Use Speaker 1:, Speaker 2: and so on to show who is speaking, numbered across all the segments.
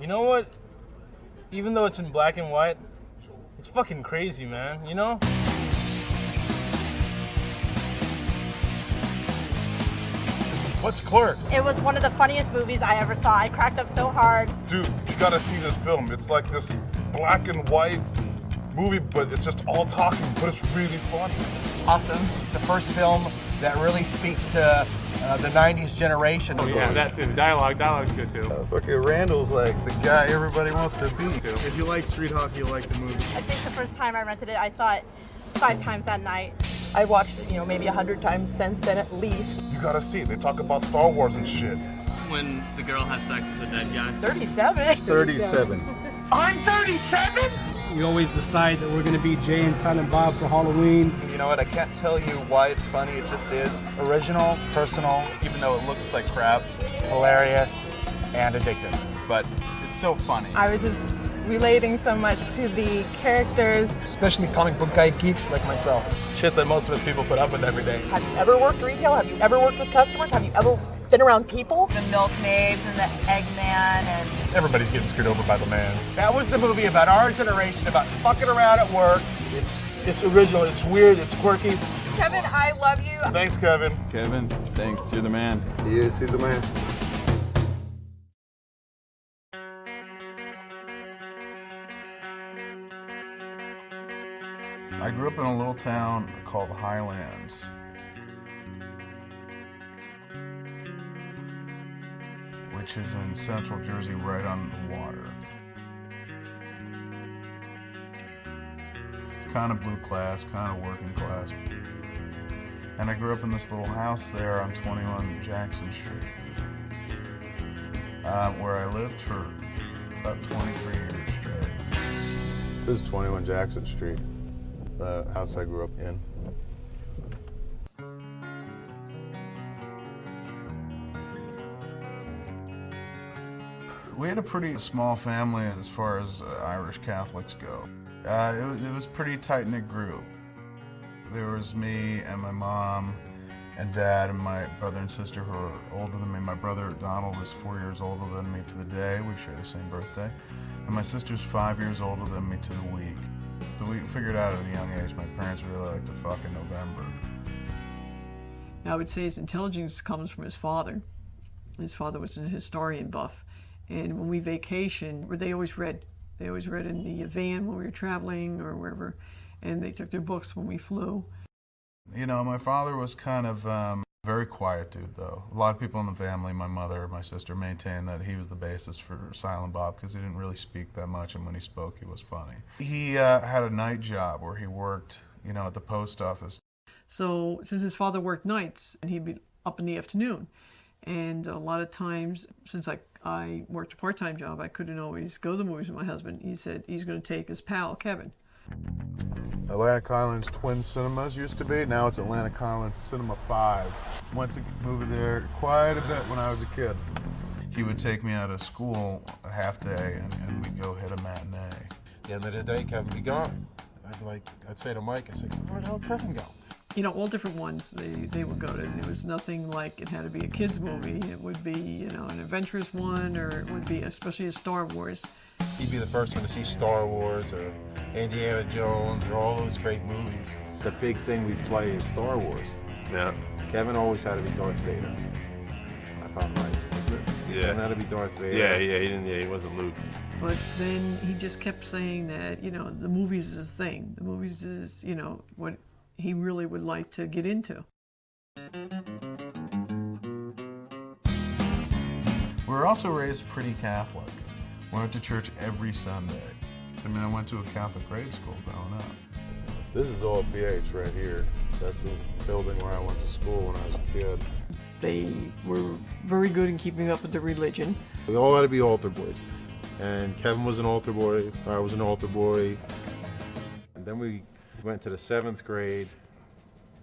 Speaker 1: You know what? Even though it's in black and white, it's fucking crazy, man, you know? What's Clerks?
Speaker 2: It was one of the funniest movies I ever saw. I cracked up so hard.
Speaker 3: Dude, you gotta see this film. It's like this black and white movie, but it's just all talking, but it's really funny.
Speaker 4: Awesome. It's the first film that really speaks to the 90s generation.
Speaker 5: Oh yeah, that too. Dialogue's good too.
Speaker 6: Fucking Randal's like the guy everybody wants to be.
Speaker 7: If you like street hockey, you'll like the movie.
Speaker 2: I think the first time I rented it, I saw it 5 times that night.
Speaker 8: I watched it, maybe 100 times since then at least.
Speaker 3: You gotta see it. They talk about Star Wars and shit.
Speaker 5: When the girl has sex with the dead guy.
Speaker 8: 37.
Speaker 6: 37.
Speaker 4: I'm 37?
Speaker 9: We always decide that we're going to be Jay and Silent Bob for Halloween.
Speaker 6: You know what? I can't tell you why it's funny. It just is.
Speaker 4: Original, personal,
Speaker 6: Even though it looks like crap.
Speaker 4: hilarious, and addictive.
Speaker 6: But it's so funny.
Speaker 10: I was just relating so much to the characters.
Speaker 7: Especially comic book guy geeks like myself.
Speaker 1: Shit that most of us people put up with every day.
Speaker 8: Have you ever worked retail? Have you ever worked with customers? Have you ever been around people?
Speaker 2: The milkmaids and the Eggman and...
Speaker 3: Everybody's getting screwed over by the man.
Speaker 4: That was the movie about our generation, about fucking around at work.
Speaker 1: It's original, it's weird, it's quirky.
Speaker 10: Kevin, I love you.
Speaker 3: Thanks, Kevin.
Speaker 5: Kevin, thanks. You're the man.
Speaker 6: He is. He's the man.
Speaker 11: I grew up in a little town called Highlands. Which is in central Jersey, right on the water. Kind of blue class, kind of working class. And I grew up in this little house there on 21 Jackson Street, where I lived for about 23 years straight.
Speaker 6: This is 21 Jackson Street, the house I grew up in.
Speaker 11: We had a pretty small family as far as Irish Catholics go. It was a pretty tight-knit group. There was me and my mom and dad and my brother and sister who are older than me. My brother Donald is 4 years older than me to the day. We share the same birthday. And my sister's 5 years older than me to the week. So we figured out at a young age my parents really like to fuck in November.
Speaker 12: I would say his intelligence comes from his father. His father was a historian buff. And when we vacationed, they always read. They always read in the van when we were traveling or wherever, and they took their books when we flew.
Speaker 11: You know, my father was kind of very quiet dude, though. A lot of people in the family, my mother, my sister, maintained that he was the basis for Silent Bob because he didn't really speak that much, and when he spoke, he was funny. He had a night job where he worked, at the post office.
Speaker 12: So since his father worked nights, and he'd be up in the afternoon, and a lot of times, since I worked a part-time job, I couldn't always go to the movies with my husband. He said he's going to take his pal, Kevin.
Speaker 6: Atlantic Islands Twin Cinemas used to be. Now it's Atlantic Islands Cinema 5. Went to movie there quite a bit when I was a kid.
Speaker 11: He would take me out of school a half day, and we'd go hit a matinee.
Speaker 6: At the end of the day, Kevin be gone. I'd say to Mike, where the hell Kevin go?
Speaker 12: All different ones they would go to. There was nothing like it had to be a kid's movie. It would be, an adventurous one, or it would be especially a Star Wars.
Speaker 6: He'd be the first one to see Star Wars or Indiana Jones or all those great movies.
Speaker 5: The big thing we play is Star Wars.
Speaker 6: Yeah.
Speaker 5: Kevin always had to be Darth Vader. I found right, wasn't it?
Speaker 6: Yeah.
Speaker 5: Kevin had to be Darth Vader.
Speaker 6: He wasn't Luke.
Speaker 12: But then he just kept saying that, the movies is his thing. The movies is, what he really would like to get into.
Speaker 11: We were also raised pretty Catholic. We went to church every Sunday. I went to a Catholic grade school growing up.
Speaker 6: This is all BH right here. That's the building where I went to school when I was a kid.
Speaker 12: They were very good in keeping up with the religion.
Speaker 7: We all had to be altar boys. And Kevin was an altar boy, I was an altar boy. And then we went to the 7th grade,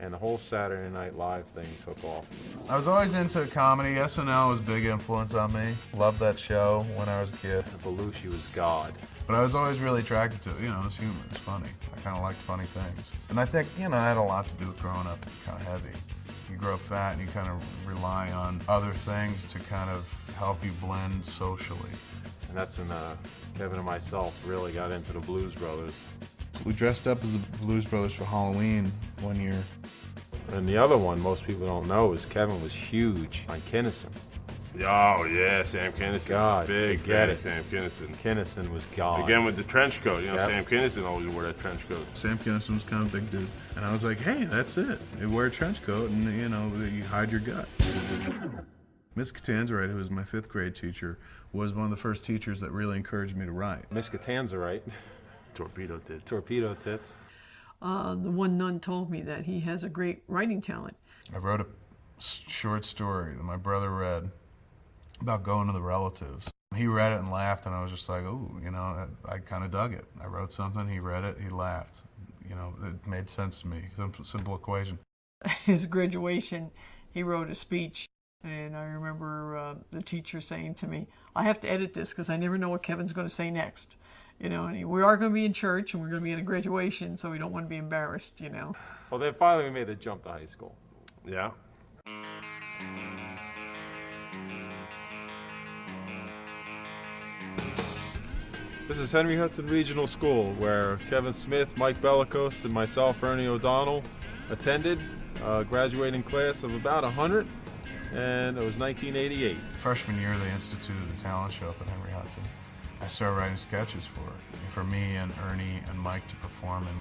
Speaker 7: and the whole Saturday Night Live thing took off.
Speaker 11: I was always into comedy. SNL was a big influence on me. Loved that show when I was a kid.
Speaker 5: Belushi was God.
Speaker 11: But I was always really attracted to it. It was humor. It's funny. I kind of liked funny things. And I think, it had a lot to do with growing up kind of heavy. You grow up fat and you kind of rely on other things to kind of help you blend socially.
Speaker 7: And that's when Kevin and myself really got into the Blues Brothers.
Speaker 11: We dressed up as the Blues Brothers for Halloween one year.
Speaker 7: And the other one most people don't know is Kevin was huge on Kinnison.
Speaker 5: Oh yeah, Sam Kinison.
Speaker 7: God,
Speaker 5: big
Speaker 7: forget
Speaker 5: fan
Speaker 7: it.
Speaker 5: of Sam Kinison.
Speaker 7: Kinnison was God.
Speaker 5: Again with the trench coat, you know,
Speaker 7: Yep.
Speaker 5: Sam Kinison always wore that trench coat.
Speaker 11: Sam Kinison was kind of a big dude. And I was like, hey, that's it. You wear a trench coat and, you know, you hide your gut. Miss Catanzarite, who was my 5th grade teacher, was one of the first teachers that really encouraged me to write.
Speaker 7: Miss Catanzarite.
Speaker 5: Torpedo tits.
Speaker 7: Torpedo tits.
Speaker 12: The one nun told me that he has a great writing talent.
Speaker 11: I wrote a short story that my brother read about going to the relatives. He read it and laughed, and I was just like, oh, you know, I kind of dug it. I wrote something, he read it, he laughed. You know, it made sense to me. Simple equation.
Speaker 12: His graduation, he wrote a speech, and I remember the teacher saying to me, I have to edit this because I never know what Kevin's going to say next. You know, and we are going to be in church, and we're going to be at a graduation, so we don't want to be embarrassed, you know.
Speaker 7: Well, then finally we made the jump to high school.
Speaker 5: Yeah.
Speaker 7: This is Henry Hudson Regional School, where Kevin Smith, Mike Bellicose, and myself, Ernie O'Donnell, attended. Graduating class of about 100, and it was 1988.
Speaker 11: Freshman year, they instituted a talent show up at Henry Hudson. I started writing sketches for me and Ernie and Mike to perform.
Speaker 5: And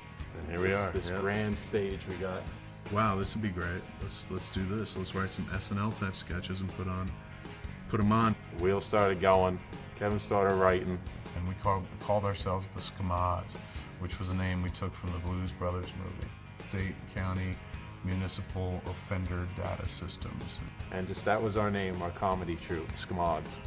Speaker 5: here we are.
Speaker 7: This grand stage we got.
Speaker 11: Wow, this would be great. Let's do this. Let's write some SNL type sketches and put them on.
Speaker 7: The wheels started going. Kevin started writing.
Speaker 11: And we called ourselves the Scamods, which was a name we took from the Blues Brothers movie. State, county, municipal offender data systems.
Speaker 7: And just that was our name, our comedy troupe, Scamods.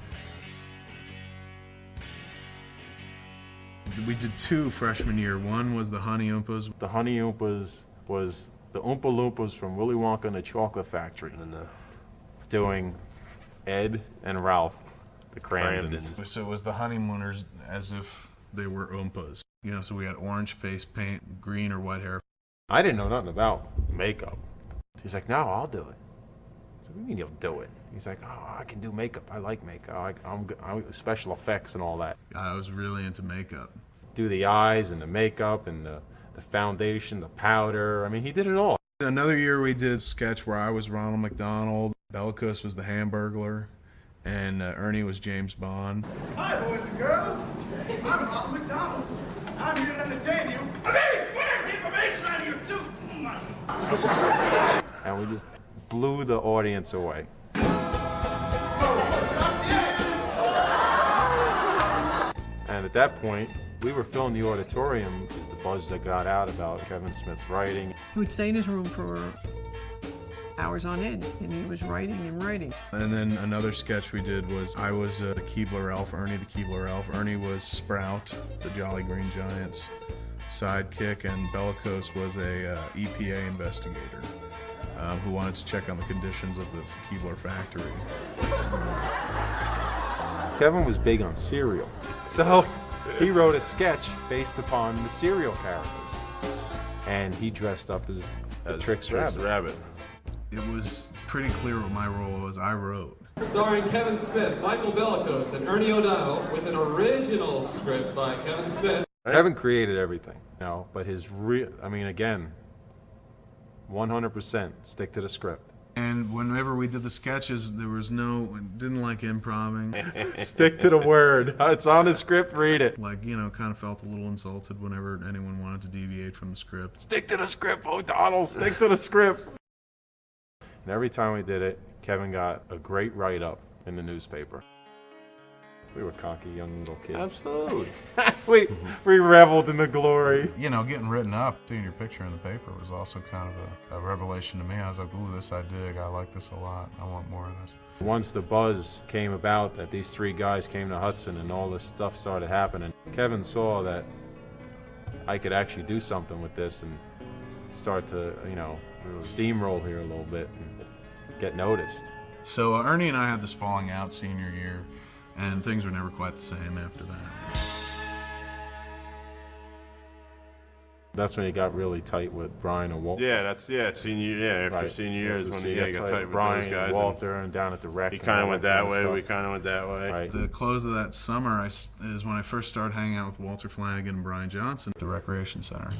Speaker 11: We did 2 freshman year. One was the Honey Oompas.
Speaker 7: The Honey Oompas was the Oompa Loompas from Willy Wonka and the Chocolate Factory.
Speaker 5: And
Speaker 7: doing Ed and Ralph, the Crandons.
Speaker 11: So it was the honeymooners as if they were Oompas. You know, so we had orange face paint, green or white hair.
Speaker 7: I didn't know nothing about makeup. He's like, no, I'll do it. I said, what do you mean you'll do it? He's like, oh, I can do makeup. I like makeup. I'm special effects and all that.
Speaker 11: I was really into makeup.
Speaker 7: Do the eyes and the makeup and the foundation, the powder. I mean, he did it all.
Speaker 11: Another year we did a sketch where I was Ronald McDonald, Bellicose was the Hamburglar, and Ernie was James Bond.
Speaker 13: Hi, boys and girls. I'm Ronald McDonald. I'm here to entertain you. I'm very clear information on you, too.
Speaker 7: And we just blew the audience away. And at that point, we were filling the auditorium because the buzz that got out about Kevin Smith's writing.
Speaker 12: He would stay in his room for hours on end, and he was writing and writing.
Speaker 11: And then another sketch we did was I was the Keebler Elf, Ernie the Keebler Elf. Ernie was Sprout, the Jolly Green Giant's sidekick, and Bellicose was a EPA investigator who wanted to check on the conditions of the Keebler factory.
Speaker 7: Kevin was big on cereal, so he wrote a sketch based upon the cereal characters. And he dressed up as the Trickster's
Speaker 5: Rabbit.
Speaker 11: It was pretty clear what my role was. I wrote.
Speaker 14: Starring Kevin Smith, Michael Bellicose, and Ernie O'Donnell, with an original script by Kevin Smith.
Speaker 7: Kevin created everything, you know, but his again, 100% stick to the script.
Speaker 11: And whenever we did the sketches, there was didn't like improvising.
Speaker 7: Stick to the word. It's on the script, read it.
Speaker 11: Like, you know, kind of felt a little insulted whenever anyone wanted to deviate from the script.
Speaker 7: Stick to the script, O'Donnell, stick to the script. And every time we did it, Kevin got a great write-up in the newspaper. We were cocky young little kids.
Speaker 5: Absolutely.
Speaker 7: we reveled in the glory.
Speaker 11: You know, getting written up, seeing your picture in the paper was also kind of a revelation to me. I was like, ooh, this I dig. I like this a lot. I want more of this.
Speaker 7: Once the buzz came about that these 3 guys came to Hudson and all this stuff started happening, Kevin saw that I could actually do something with this and start to, you know, steamroll here a little bit and get noticed.
Speaker 11: So Ernie and I had this falling out senior year, and things were never quite the same after that.
Speaker 7: That's when he got really tight with Brian and Walter.
Speaker 5: Yeah, after senior year is when he got tight with
Speaker 7: Brian,
Speaker 5: those guys.
Speaker 7: Walter, and down at the rec.
Speaker 5: He kind of went that way. We kind of went that way.
Speaker 7: Right.
Speaker 11: The close of that summer is when I first started hanging out with Walter Flanagan and Brian Johnson at the Recreation Center.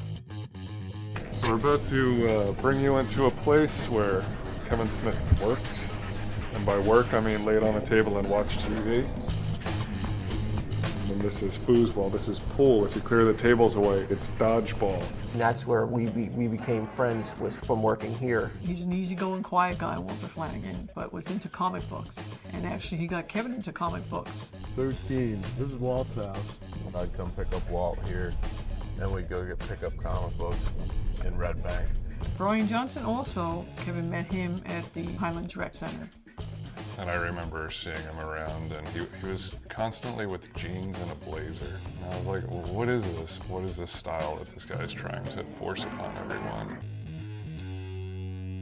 Speaker 15: So we're about to bring you into a place where Kevin Smith worked. And by work, I mean laid on a table and watched TV. And this is foosball, this is pool. If you clear the tables away, it's dodgeball.
Speaker 4: And that's where we became friends, was from working here.
Speaker 12: He's an easygoing, quiet guy, Walter Flanagan, but was into comic books. And actually, he got Kevin into comic books.
Speaker 6: 13. This is Walt's house. I'd come pick up Walt here, and we'd go pick up comic books in Red Bank.
Speaker 12: Brian Johnson also, Kevin met him at the Highlands Rec Center.
Speaker 15: And I remember seeing him around, and he was constantly with jeans and a blazer. And I was like, well, what is this? What is this style that this guy is trying to force upon everyone?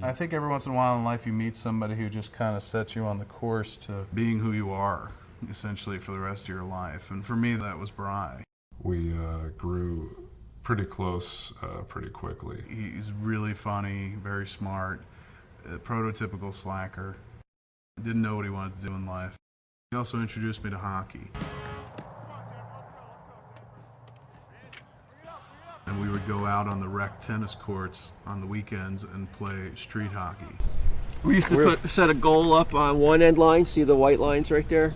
Speaker 11: I think every once in a while in life you meet somebody who just kind of sets you on the course to being who you are, essentially, for the rest of your life. And for me, that was Bry.
Speaker 15: We grew pretty close pretty quickly.
Speaker 11: He's really funny, very smart, prototypical slacker. Didn't know what he wanted to do in life. He also introduced me to hockey. And we would go out on the rec tennis courts on the weekends and play street hockey.
Speaker 16: We used to set a goal up on one end line, see the white lines right there?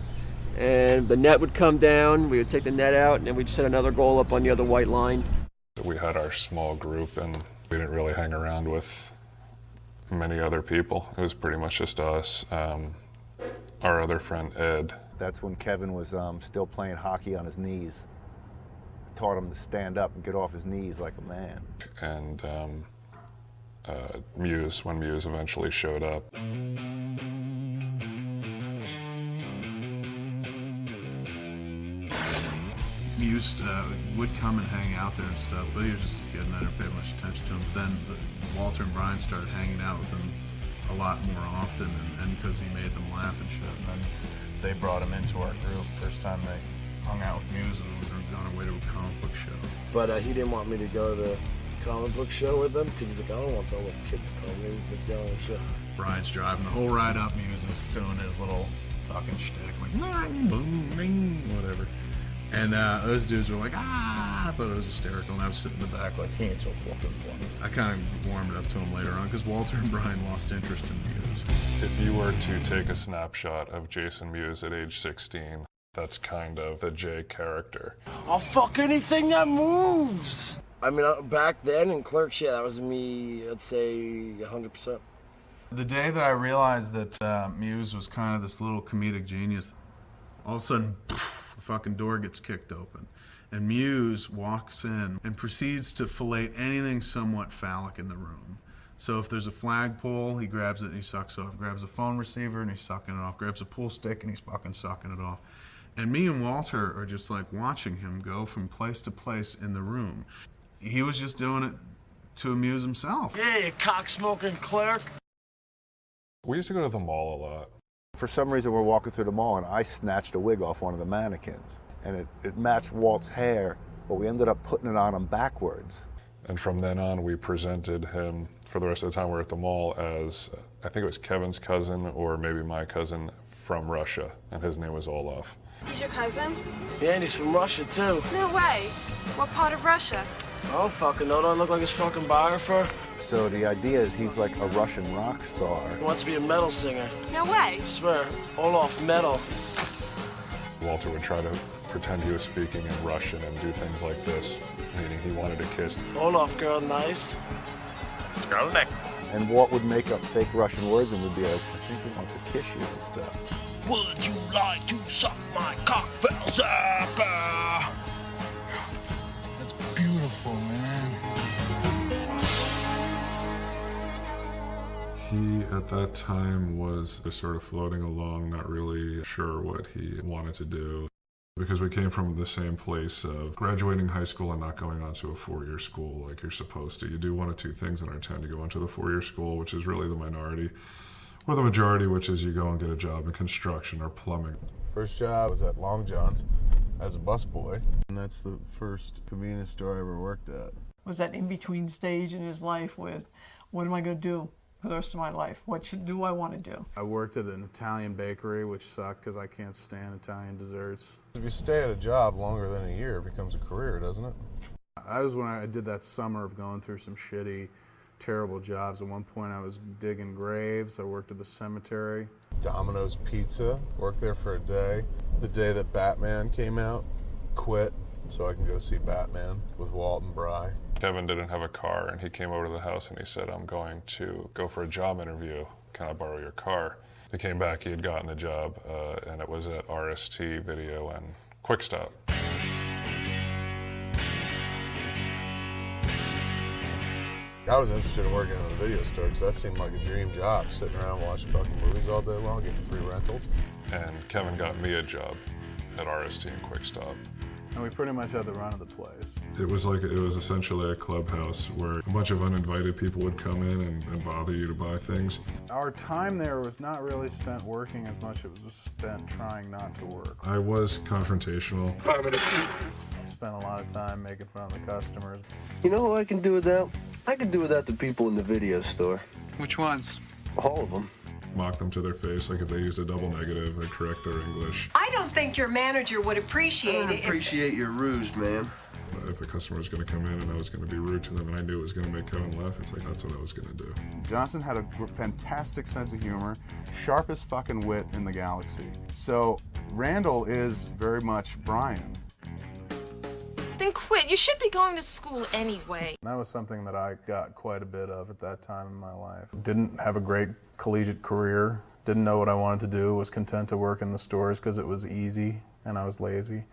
Speaker 16: And the net would come down, we would take the net out, and then we'd set another goal up on the other white line.
Speaker 15: We had our small group, and we didn't really hang around with many other people. It was pretty much just us, our other friend Ed.
Speaker 17: That's when Kevin was still playing hockey on his knees. Taught him to stand up and get off his knees like a man.
Speaker 15: And Muse, when Muse eventually showed up.
Speaker 11: Muse would come and hang out there and stuff, but he was just a kid and I didn't pay much attention to him. Then Walter and Brian started hanging out with him a lot more often, and because he made them laugh and shit. And then they brought him into our group. First time they hung out with Muse, and we were on our way to a comic book show.
Speaker 18: But he didn't want me to go to the comic book show with them because he's like, I don't want that little kid to come. He's like, yo, shit.
Speaker 11: Brian's driving the whole ride up. Muse is doing his little fucking shtick, like whatever. And those dudes were like, ah, I thought it was hysterical, and I was sitting in the back like, he ain't so fucking funny. I kind of warmed it up to him later on, because Walter and Brian lost interest in Muse.
Speaker 15: If you were to take a snapshot of Jason Mewes at age 16, that's kind of the Jay character.
Speaker 18: I'll fuck anything that moves! I mean, back then in Clerks, yeah, that was me, I'd say 100%.
Speaker 11: The day that I realized that Muse was kind of this little comedic genius, all of a sudden, poof, the fucking door gets kicked open. And Muse walks in and proceeds to fillet anything somewhat phallic in the room. So if there's a flagpole, he grabs it and he sucks it off. Grabs a phone receiver and he's sucking it off. Grabs a pool stick and he's fucking sucking it off. And me and Walter are just like watching him go from place to place in the room. He was just doing it to amuse himself.
Speaker 18: Yeah, you cock-smoking clerk.
Speaker 15: We used to go to the mall a lot.
Speaker 17: For some reason, we're walking through the mall, and I snatched a wig off one of the mannequins. And it matched Walt's hair, but we ended up putting it on him backwards.
Speaker 15: And from then on, we presented him, for the rest of the time we were at the mall, as, I think it was Kevin's cousin, or maybe my cousin, from Russia, and his name was Olaf.
Speaker 10: He's your cousin?
Speaker 18: Yeah, and he's from Russia, too.
Speaker 10: No way. What part of Russia?
Speaker 18: I don't fucking know. Do I look like his fucking biographer?
Speaker 17: So the idea is he's like a Russian rock star.
Speaker 18: He wants to be a metal singer.
Speaker 10: No way.
Speaker 18: I swear. Olaf metal.
Speaker 15: Walter would try to pretend he was speaking in Russian and do things like this, meaning he wanted to kiss.
Speaker 18: Olaf, girl, nice.
Speaker 15: Girl, neck.
Speaker 17: And Walt would make up fake Russian words and would be like, I think he wants to kiss you and stuff.
Speaker 18: Would you like to suck my cock, Belzebub?
Speaker 19: That's beautiful, man.
Speaker 15: He, at that time, was just sort of floating along, not really sure what he wanted to do. Because we came from the same place of graduating high school and not going on to a four-year school like you're supposed to. You do one of two things in our town. You go into the four-year school, which is really the minority, or the majority, which is you go and get a job in construction or plumbing.
Speaker 6: First job was at Long John's as a busboy, and that's the first convenience store I ever worked at.
Speaker 12: Was that in-between stage in his life with, what am I going to do for the rest of my life? Do I want to do?
Speaker 11: I worked at an Italian bakery, which sucked because I can't stand Italian desserts.
Speaker 6: If you stay at a job longer than a year, it becomes a career, doesn't it?
Speaker 11: I was when I did that summer of going through some shitty, terrible jobs. At one point I was digging graves. I worked at the cemetery.
Speaker 6: Domino's Pizza, worked there for a day. The day that Batman came out, quit so I can go see Batman with Walt and Bry.
Speaker 15: Kevin didn't have a car, and he came over to the house and he said, I'm going to go for a job interview. Can I borrow your car? He came back, he had gotten the job, and it was at RST Video and Quick Stop.
Speaker 6: I was interested in working in the video store because that seemed like a dream job, sitting around watching fucking movies all day long, getting free rentals.
Speaker 15: And Kevin got me a job at RST and Quick Stop.
Speaker 11: And we pretty much had the run of the place.
Speaker 15: It was essentially a clubhouse where a bunch of uninvited people would come in and bother you to buy things.
Speaker 11: Our time there was not really spent working as much as it was spent trying not to work.
Speaker 15: I was confrontational.
Speaker 11: I spent a lot of time making fun of the customers.
Speaker 20: You know who I can do without? I can do without the people in the video store.
Speaker 9: Which ones?
Speaker 20: All of them.
Speaker 15: Mock them to their face, like if they used a double negative, I'd correct their English.
Speaker 21: I don't think your manager would appreciate it.
Speaker 20: I appreciate your ruse, man.
Speaker 15: If a customer was going to come in and I was going to be rude to them and I knew it was going to make Kevin laugh, it's like, that's what I was going to do.
Speaker 11: Johnson had a fantastic sense of humor, sharpest fucking wit in the galaxy. So Randal is very much Brian.
Speaker 22: Then quit. You should be going to school anyway.
Speaker 11: That was something that I got quite a bit of at that time in my life. Didn't have a great collegiate career, didn't know what I wanted to do, was content to work in the stores because it was easy and I was lazy.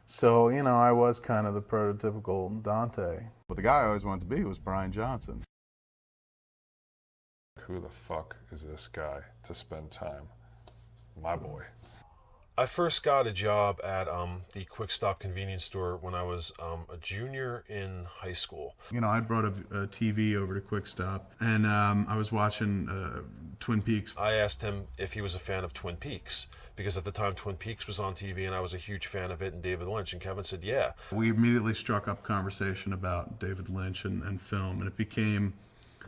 Speaker 11: So, you know, I was kind of the prototypical Dante. But the guy I always wanted to be was Brian Johnson.
Speaker 15: Who the fuck is this guy to spend time? My boy.
Speaker 7: I first got a job at the Quick Stop convenience store when I was a junior in high school.
Speaker 11: You know, I brought a TV over to Quick Stop, and I was watching Twin Peaks.
Speaker 7: I asked him if he was a fan of Twin Peaks, because at the time Twin Peaks was on TV and I was a huge fan of it and David Lynch, and Kevin said, yeah.
Speaker 11: We immediately struck up conversation about David Lynch and film, and it became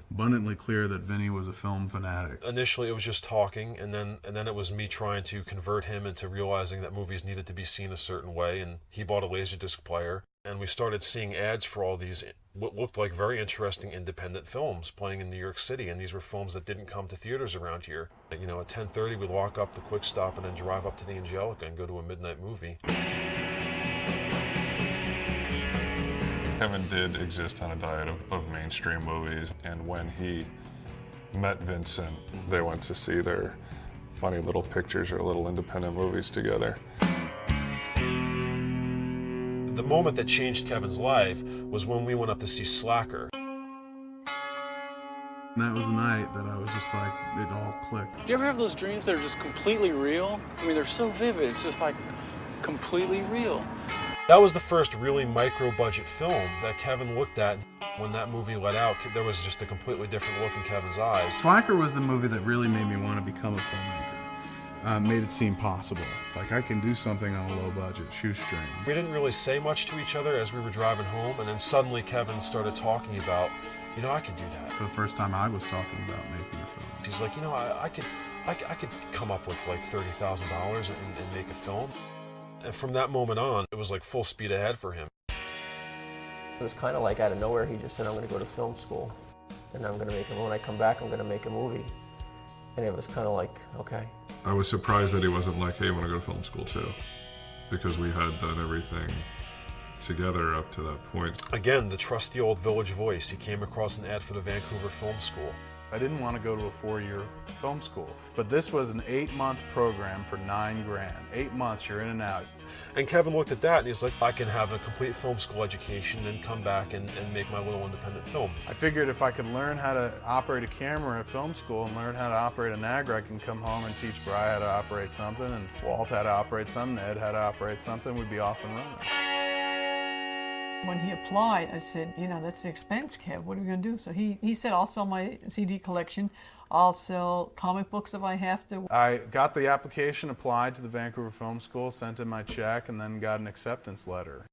Speaker 11: abundantly clear that Vinny was a film fanatic.
Speaker 7: Initially it was just talking, and then it was me trying to convert him into realizing that movies needed to be seen a certain way, and he bought a Laserdisc player, and we started seeing ads for all these what looked like very interesting independent films playing in New York City, and these were films that didn't come to theaters around here. You know, at 10:30 we'd walk up to Quick Stop and then drive up to the Angelica and go to a midnight movie.
Speaker 15: Kevin did exist on a diet of mainstream movies, and when he met Vincent, they went to see their funny little pictures or little independent movies together.
Speaker 7: The moment that changed Kevin's life was when we went up to see Slacker.
Speaker 11: And that was the night that I was just like, it all clicked.
Speaker 9: Do you ever have those dreams that are just completely real? I mean, they're so vivid, it's just like completely real.
Speaker 7: That was the first really micro-budget film that Kevin looked at. When that movie let out, there was just a completely different look in Kevin's eyes.
Speaker 11: Slacker was the movie that really made me want to become a filmmaker. Made it seem possible. Like, I can do something on a low budget, shoestring.
Speaker 7: We didn't really say much to each other as we were driving home, and then suddenly Kevin started talking about, you know, I could do that.
Speaker 11: For the first time I was talking about making a film.
Speaker 7: He's like, you know, I could come up with like $30,000 and make a film. And from that moment on, it was like full speed ahead for him.
Speaker 16: It was kind of like out of nowhere, he just said, I'm going to go to film school. And I'm going to make a, when I come back, I'm going to make a movie. And it was kind of like, okay.
Speaker 15: I was surprised that he wasn't like, hey, you want to go to film school too? Because we had done everything together up to that point.
Speaker 7: Again, the trusty old village voice. He came across an ad for the Vancouver Film School.
Speaker 11: I didn't want to go to a 4-year film school, but this was an 8-month program for $9 grand. 8 months, you're in and out.
Speaker 7: And Kevin looked at that and he's like, I can have a complete film school education and come back and make my little independent film.
Speaker 11: I figured if I could learn how to operate a camera at film school and learn how to operate a Niagara, I can come home and teach Bry how to operate something, and Walt how to operate something, Ed how to operate something, we'd be off and running.
Speaker 12: When he applied, I said, you know, that's the expense, Kev. What are we going to do? So he said, I'll sell my CD collection. I'll sell comic books if I have to.
Speaker 11: I got the application, applied to the Vancouver Film School, sent in my check, and then got an acceptance letter.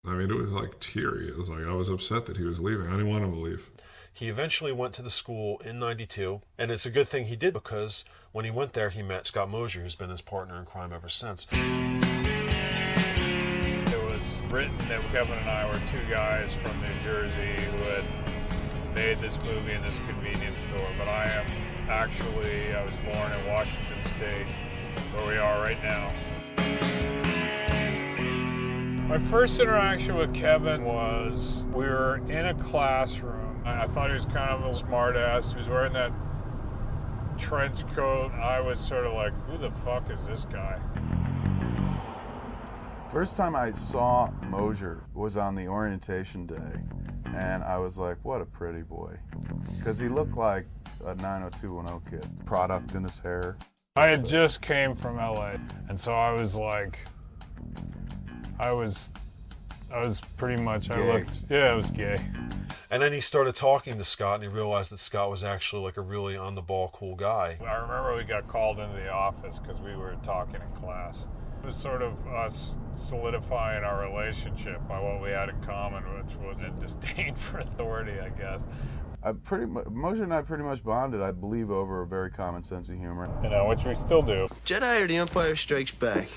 Speaker 15: I mean, it was like teary. It was like I was upset that he was leaving. I didn't want him to leave.
Speaker 7: He eventually went to the school in '92, and it's a good thing he did because when he went there, he met Scott Mosier, who's been his partner in crime ever since.
Speaker 2: It was written that Kevin and I were two guys from New Jersey who had made this movie in this convenience store, but I was born in Washington State, where we are right now. My first interaction with Kevin was we were in a classroom. I thought he was kind of a smart ass. He was wearing that trench coat. I was sort of like, who the fuck is this guy?
Speaker 11: First time I saw Mosier was on the orientation day, and I was like, what a pretty boy. Because he looked like a 90210 kid. Product in his hair.
Speaker 2: I had just came from LA, and so I was like, I was pretty much, I was gay.
Speaker 7: And then he started talking to Scott, and he realized that Scott was actually like a really on-the-ball, cool guy.
Speaker 2: I remember we got called into the office because we were talking in class. It was sort of us solidifying our relationship by what we had in common, which was a disdain for authority, I guess.
Speaker 11: Mosier and I pretty much bonded, I believe, over a very common sense of humor.
Speaker 2: You know, which we still do.
Speaker 20: Jedi or The Empire Strikes Back?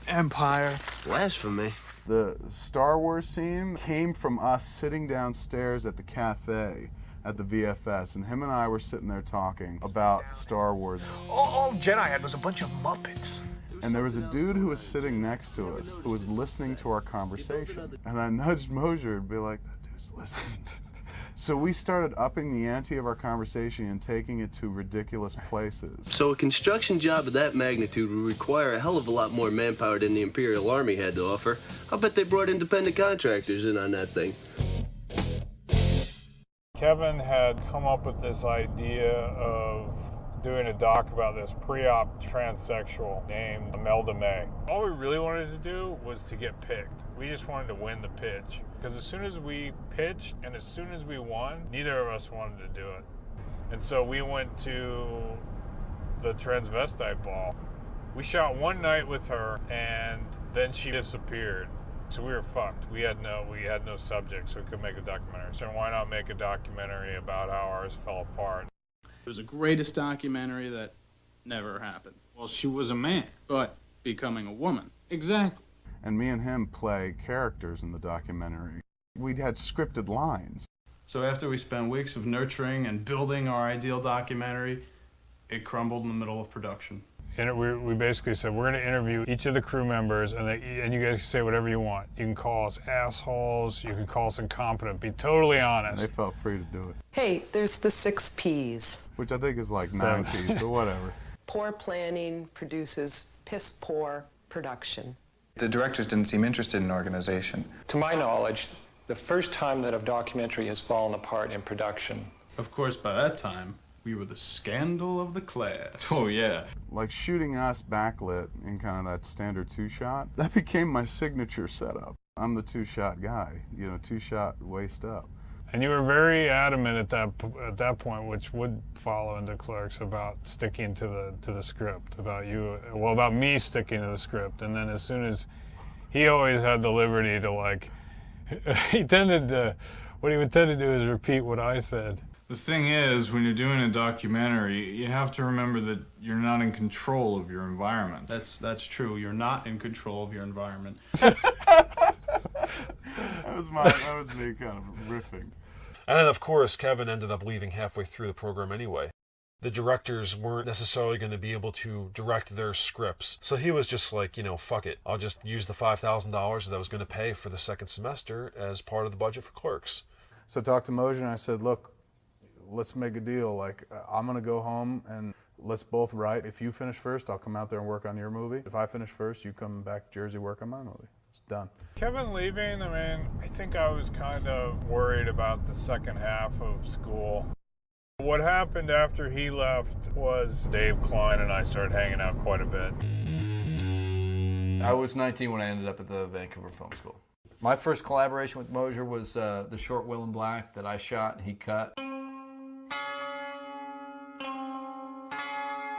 Speaker 19: Empire.
Speaker 20: Blasphemy.
Speaker 11: The Star Wars scene came from us sitting downstairs at the cafe at the VFS, and him and I were sitting there talking about Star Wars.
Speaker 19: All Jedi had was a bunch of Muppets.
Speaker 11: And there was a dude who was sitting next to us who was listening to our conversation. And I nudged Mosier and be like, that dude's listening. So we started upping the ante of our conversation and taking it to ridiculous places.
Speaker 20: So a construction job of that magnitude would require a hell of a lot more manpower than the Imperial Army had to offer. I'll bet they brought independent contractors in on that thing.
Speaker 2: Kevin had come up with this idea of doing a doc about this pre-op transsexual named Imelda May. All we really wanted to do was to get picked. We just wanted to win the pitch. Because as soon as we pitched and as soon as we won, neither of us wanted to do it. And so we went to the transvestite ball. We shot one night with her and then she disappeared. So we were fucked. We had no subject, so we couldn't make a documentary. So why not make a documentary about how ours fell apart?
Speaker 8: It was the greatest documentary that never happened.
Speaker 2: Well, she was a man.
Speaker 8: But becoming a woman.
Speaker 2: Exactly.
Speaker 11: And me and him play characters in the documentary. We'd had scripted lines.
Speaker 8: So after we spent weeks of nurturing and building our ideal documentary, it crumbled in the middle of production.
Speaker 2: And we basically said, we're going to interview each of the crew members, and you guys can say whatever you want. You can call us assholes, you can call us incompetent, be totally honest.
Speaker 11: They felt free to do it.
Speaker 21: Hey, there's the 6 Ps.
Speaker 11: Which I think is like 9 Ps, but whatever.
Speaker 21: Poor planning produces piss-poor production.
Speaker 23: The directors didn't seem interested in organization.
Speaker 9: To my knowledge, the first time that a documentary has fallen apart in production.
Speaker 8: Of course, by that time, we were the scandal of the class.
Speaker 2: Oh, yeah.
Speaker 11: Like shooting us backlit in kind of that standard 2-shot, that became my signature setup. I'm the 2-shot guy, 2-shot waist up.
Speaker 2: And you were very adamant at that point, which would follow into Clerks, about sticking to the script, about me sticking to the script. And then as soon as he always had the liberty to what he would tend to do is repeat what I said. The thing is, when you're doing a documentary, you have to remember that you're not in control of your environment.
Speaker 8: That's true. You're not in control of your environment.
Speaker 11: That was me kind of riffing.
Speaker 7: And then, of course, Kevin ended up leaving halfway through the program anyway. The directors weren't necessarily going to be able to direct their scripts. So he was just like, fuck it. I'll just use the $5,000 that I was going to pay for the second semester as part of the budget for Clerks.
Speaker 11: So I talked to Mosier and I said, look, let's make a deal. I'm going to go home and let's both write. If you finish first, I'll come out there and work on your movie. If I finish first, you come back to Jersey, work on my movie. It's done.
Speaker 2: Kevin leaving, I think I was kind of worried about the second half of school. What happened after he left was Dave Klein and I started hanging out quite a bit.
Speaker 24: I was 19 when I ended up at the Vancouver Film School. My first collaboration with Mosier was the short Will in Black that I shot and he cut.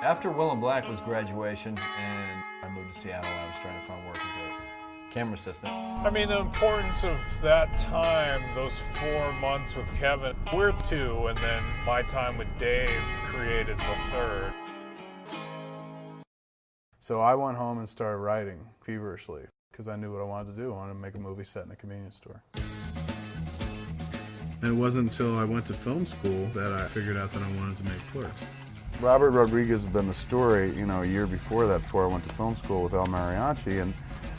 Speaker 24: After Will in Black was graduation and I moved to Seattle, I was trying to find work as a camera assistant.
Speaker 2: I mean, the importance of that time, those 4 months with Kevin, we're 2, and then my time with Dave created the 3rd.
Speaker 6: So I went home and started writing feverishly because I knew what I wanted to do. I wanted to make a movie set in a convenience store. And it wasn't until I went to film school that I figured out that I wanted to make Clerks. Robert Rodriguez had been the story, a year before that, before I went to film school with El Mariachi, and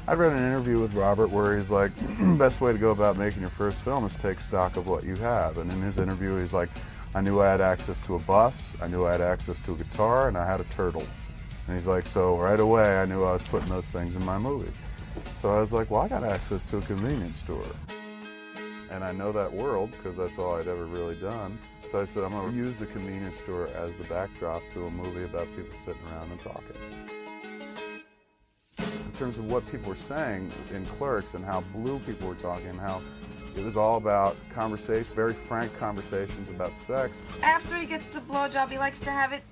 Speaker 6: I'd read an interview with Robert where he's like, best way to go about making your first film is take stock of what you have. And in his interview, he's like, I knew I had access to a bus, I knew I had access to a guitar, and I had a turtle. And he's like, so right away, I knew I was putting those things in my movie. So I was like, well, I got access to a convenience store. And I know that world because that's all I'd ever really done. So I said, I'm going to use the convenience store as the backdrop to a movie about people sitting around and talking. In terms of what people were saying in Clerks and how blue people were talking, how it was all about conversation, very frank conversations about sex.
Speaker 22: After he gets a blowjob, he likes to have it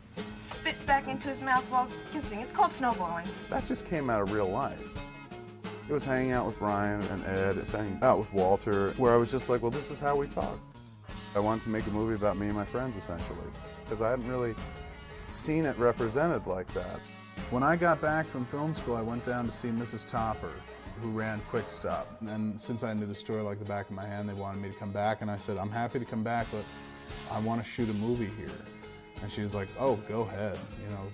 Speaker 22: spit back into his mouth while kissing. It's called snowballing.
Speaker 6: That just came out of real life. It was hanging out with Brian and Ed, it was hanging out with Walter, where I was just like, well, this is how we talk. I wanted to make a movie about me and my friends, essentially, because I hadn't really seen it represented like that. When I got back from film school, I went down to see Mrs. Topper, who ran Quick Stop. And since I knew the store like the back of my hand, they wanted me to come back, and I said, I'm happy to come back, but I want to shoot a movie here. And she was like, oh, go ahead,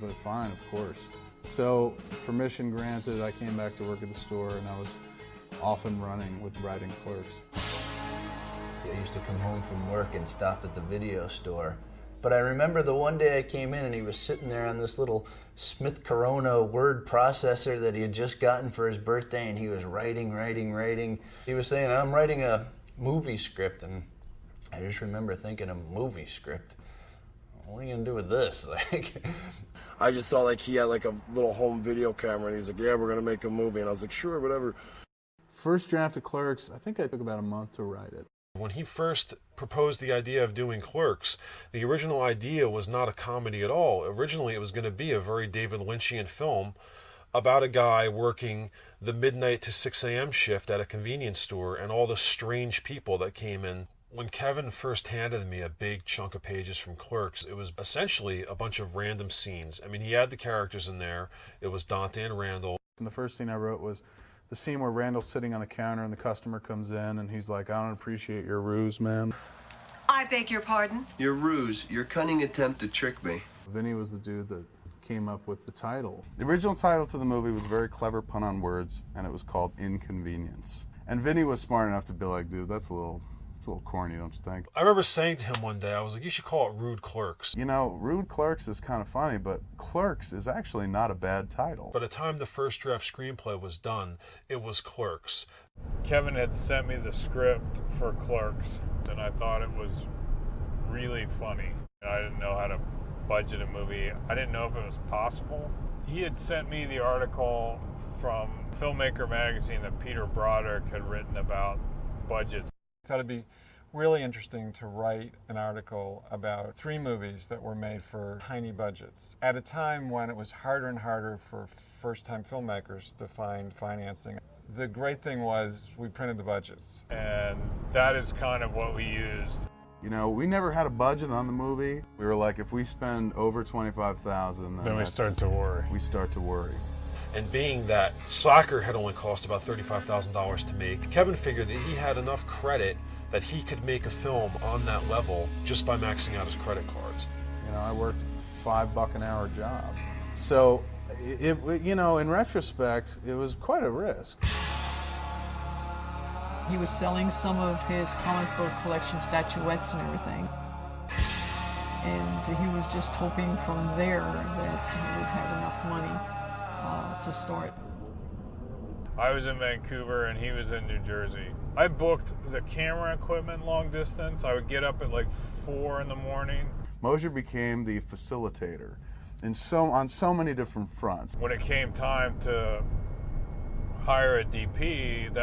Speaker 6: but fine, of course. So, permission granted, I came back to work at the store, and I was off and running with writing Clerks.
Speaker 1: I used to come home from work and stop at the video store. But I remember the one day I came in and he was sitting there on this little Smith Corona word processor that he had just gotten for his birthday, and he was writing. He was saying, I'm writing a movie script, and I just remember thinking, a movie script? What are you gonna do with this?
Speaker 18: I just thought like he had like a little home video camera, and he's like, yeah, we're gonna make a movie. And I was like, sure, whatever.
Speaker 6: First draft of Clerks, I think I took about a month to write it.
Speaker 7: When he first proposed the idea of doing Clerks, the original idea was not a comedy at all. Originally, it was going to be a very David Lynchian film about a guy working the midnight to 6 a.m. shift at a convenience store and all the strange people that came in. When Kevin first handed me a big chunk of pages from Clerks, it was essentially a bunch of random scenes. I mean, he had the characters in there. It was Dante and Randal.
Speaker 6: And the first scene I wrote was the scene where Randall's sitting on the counter and the customer comes in and he's like, I don't appreciate your ruse, ma'am.
Speaker 3: I beg your pardon?
Speaker 20: Your ruse, your cunning attempt to trick me.
Speaker 6: Vinny was the dude that came up with the title. The original title to the movie was a very clever pun on words, and it was called Inconvenience. And Vinny was smart enough to be like, dude, that's a little corny, don't you think?
Speaker 7: I remember saying to him one day, I was like, you should call it Rude Clerks.
Speaker 6: Rude Clerks is kind of funny, but Clerks is actually not a bad title.
Speaker 7: By the time the first draft screenplay was done, it was Clerks.
Speaker 2: Kevin had sent me the script for Clerks, and I thought it was really funny. I didn't know how to budget a movie. I didn't know if it was possible. He had sent me the article from Filmmaker magazine that Peter Broderick had written about budgets.
Speaker 13: I thought it'd be really interesting to write an article about 3 movies that were made for tiny budgets at a time when it was harder and harder for first-time filmmakers to find financing. The great thing was we printed the budgets.
Speaker 2: And that is kind of what we used.
Speaker 6: We never had a budget on the movie. We were like, if we spend over $25,000,
Speaker 2: then we start to worry.
Speaker 6: We start to worry.
Speaker 7: And being that Soccer had only cost about $35,000 to make, Kevin figured that he had enough credit that he could make a film on that level just by maxing out his credit cards.
Speaker 6: I worked a $5 an hour job. So, in retrospect, it was quite a risk.
Speaker 12: He was selling some of his comic book collection statuettes and everything. And he was just hoping from there that he would have enough money to start.
Speaker 2: I was in Vancouver and he was in New Jersey. I booked the camera equipment long distance. I would get up at like 4 in the morning.
Speaker 6: Mosier became the facilitator on so many different fronts.
Speaker 2: When it came time to hire a DP,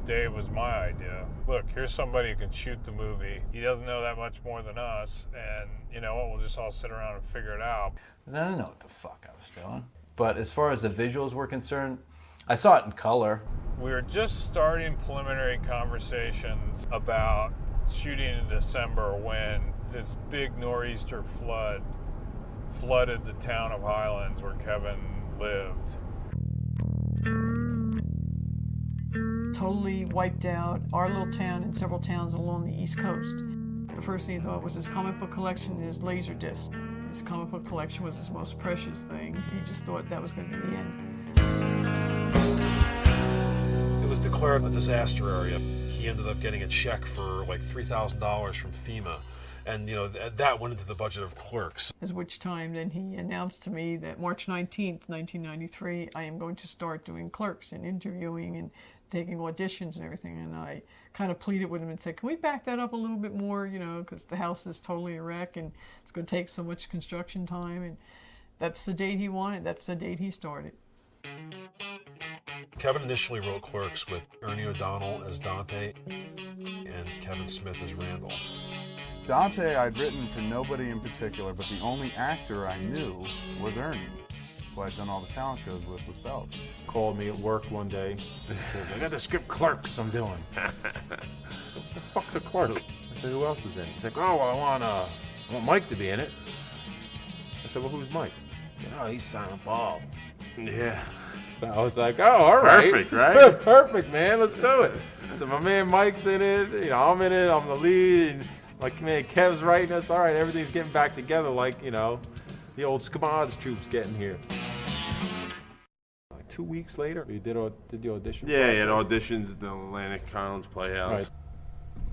Speaker 2: Dave was my idea. Look, here's somebody who can shoot the movie. He doesn't know that much more than us, and you know what, we'll just all sit around and figure it out.
Speaker 24: And I didn't know what the fuck I was doing. But as far as the visuals were concerned,
Speaker 4: I saw it in color.
Speaker 2: We were just starting preliminary conversations about shooting in December when this big nor'easter flooded the town of Highlands where Kevin lived.
Speaker 12: Totally wiped out our little town and several towns along the East Coast. The first thing he thought was his comic book collection and his laser disc. His comic book collection was his most precious thing. He just thought that was going to be the end.
Speaker 5: It was declared a disaster area. He ended up getting a check for like $3,000 from FEMA. And, you know, that went into the budget of Clerks.
Speaker 12: At which time then he announced to me that March 19th, 1993, I am going to start doing Clerks and interviewing and taking auditions and everything. And I kind of pleaded with him and said, can we back that up a little bit more, you know, because the house is totally a wreck and it's going to take so much construction time. And that's the date he wanted. That's the date he started.
Speaker 5: Kevin initially wrote Clerks with Ernie O'Donnell as Dante and Kevin Smith as Randal.
Speaker 6: Dante I'd written for nobody in particular, but the only actor I knew was Ernie, who I'd done all the talent shows with Belt.
Speaker 7: Called me at work one day. He goes, I got the script Clerks I'm doing. I said, what the fuck's a clerk? I said, who else is in it? He's like, oh, well, I want Mike to be in it. I said, well, who's Mike? Oh, he's Silent Bob. Yeah. So I was like, oh, all right.
Speaker 6: Perfect, right?
Speaker 7: Perfect, man. Let's do it. So my man Mike's in it. You know, I'm in it. I'm the lead. And like, man, Kev's writing us. All right, everything's getting back together like, you know, the old Scamods troops getting here. Like 2 weeks later, you did the audition?
Speaker 10: Yeah, he had auditions at the Atlantic Collins Playhouse.
Speaker 14: Right.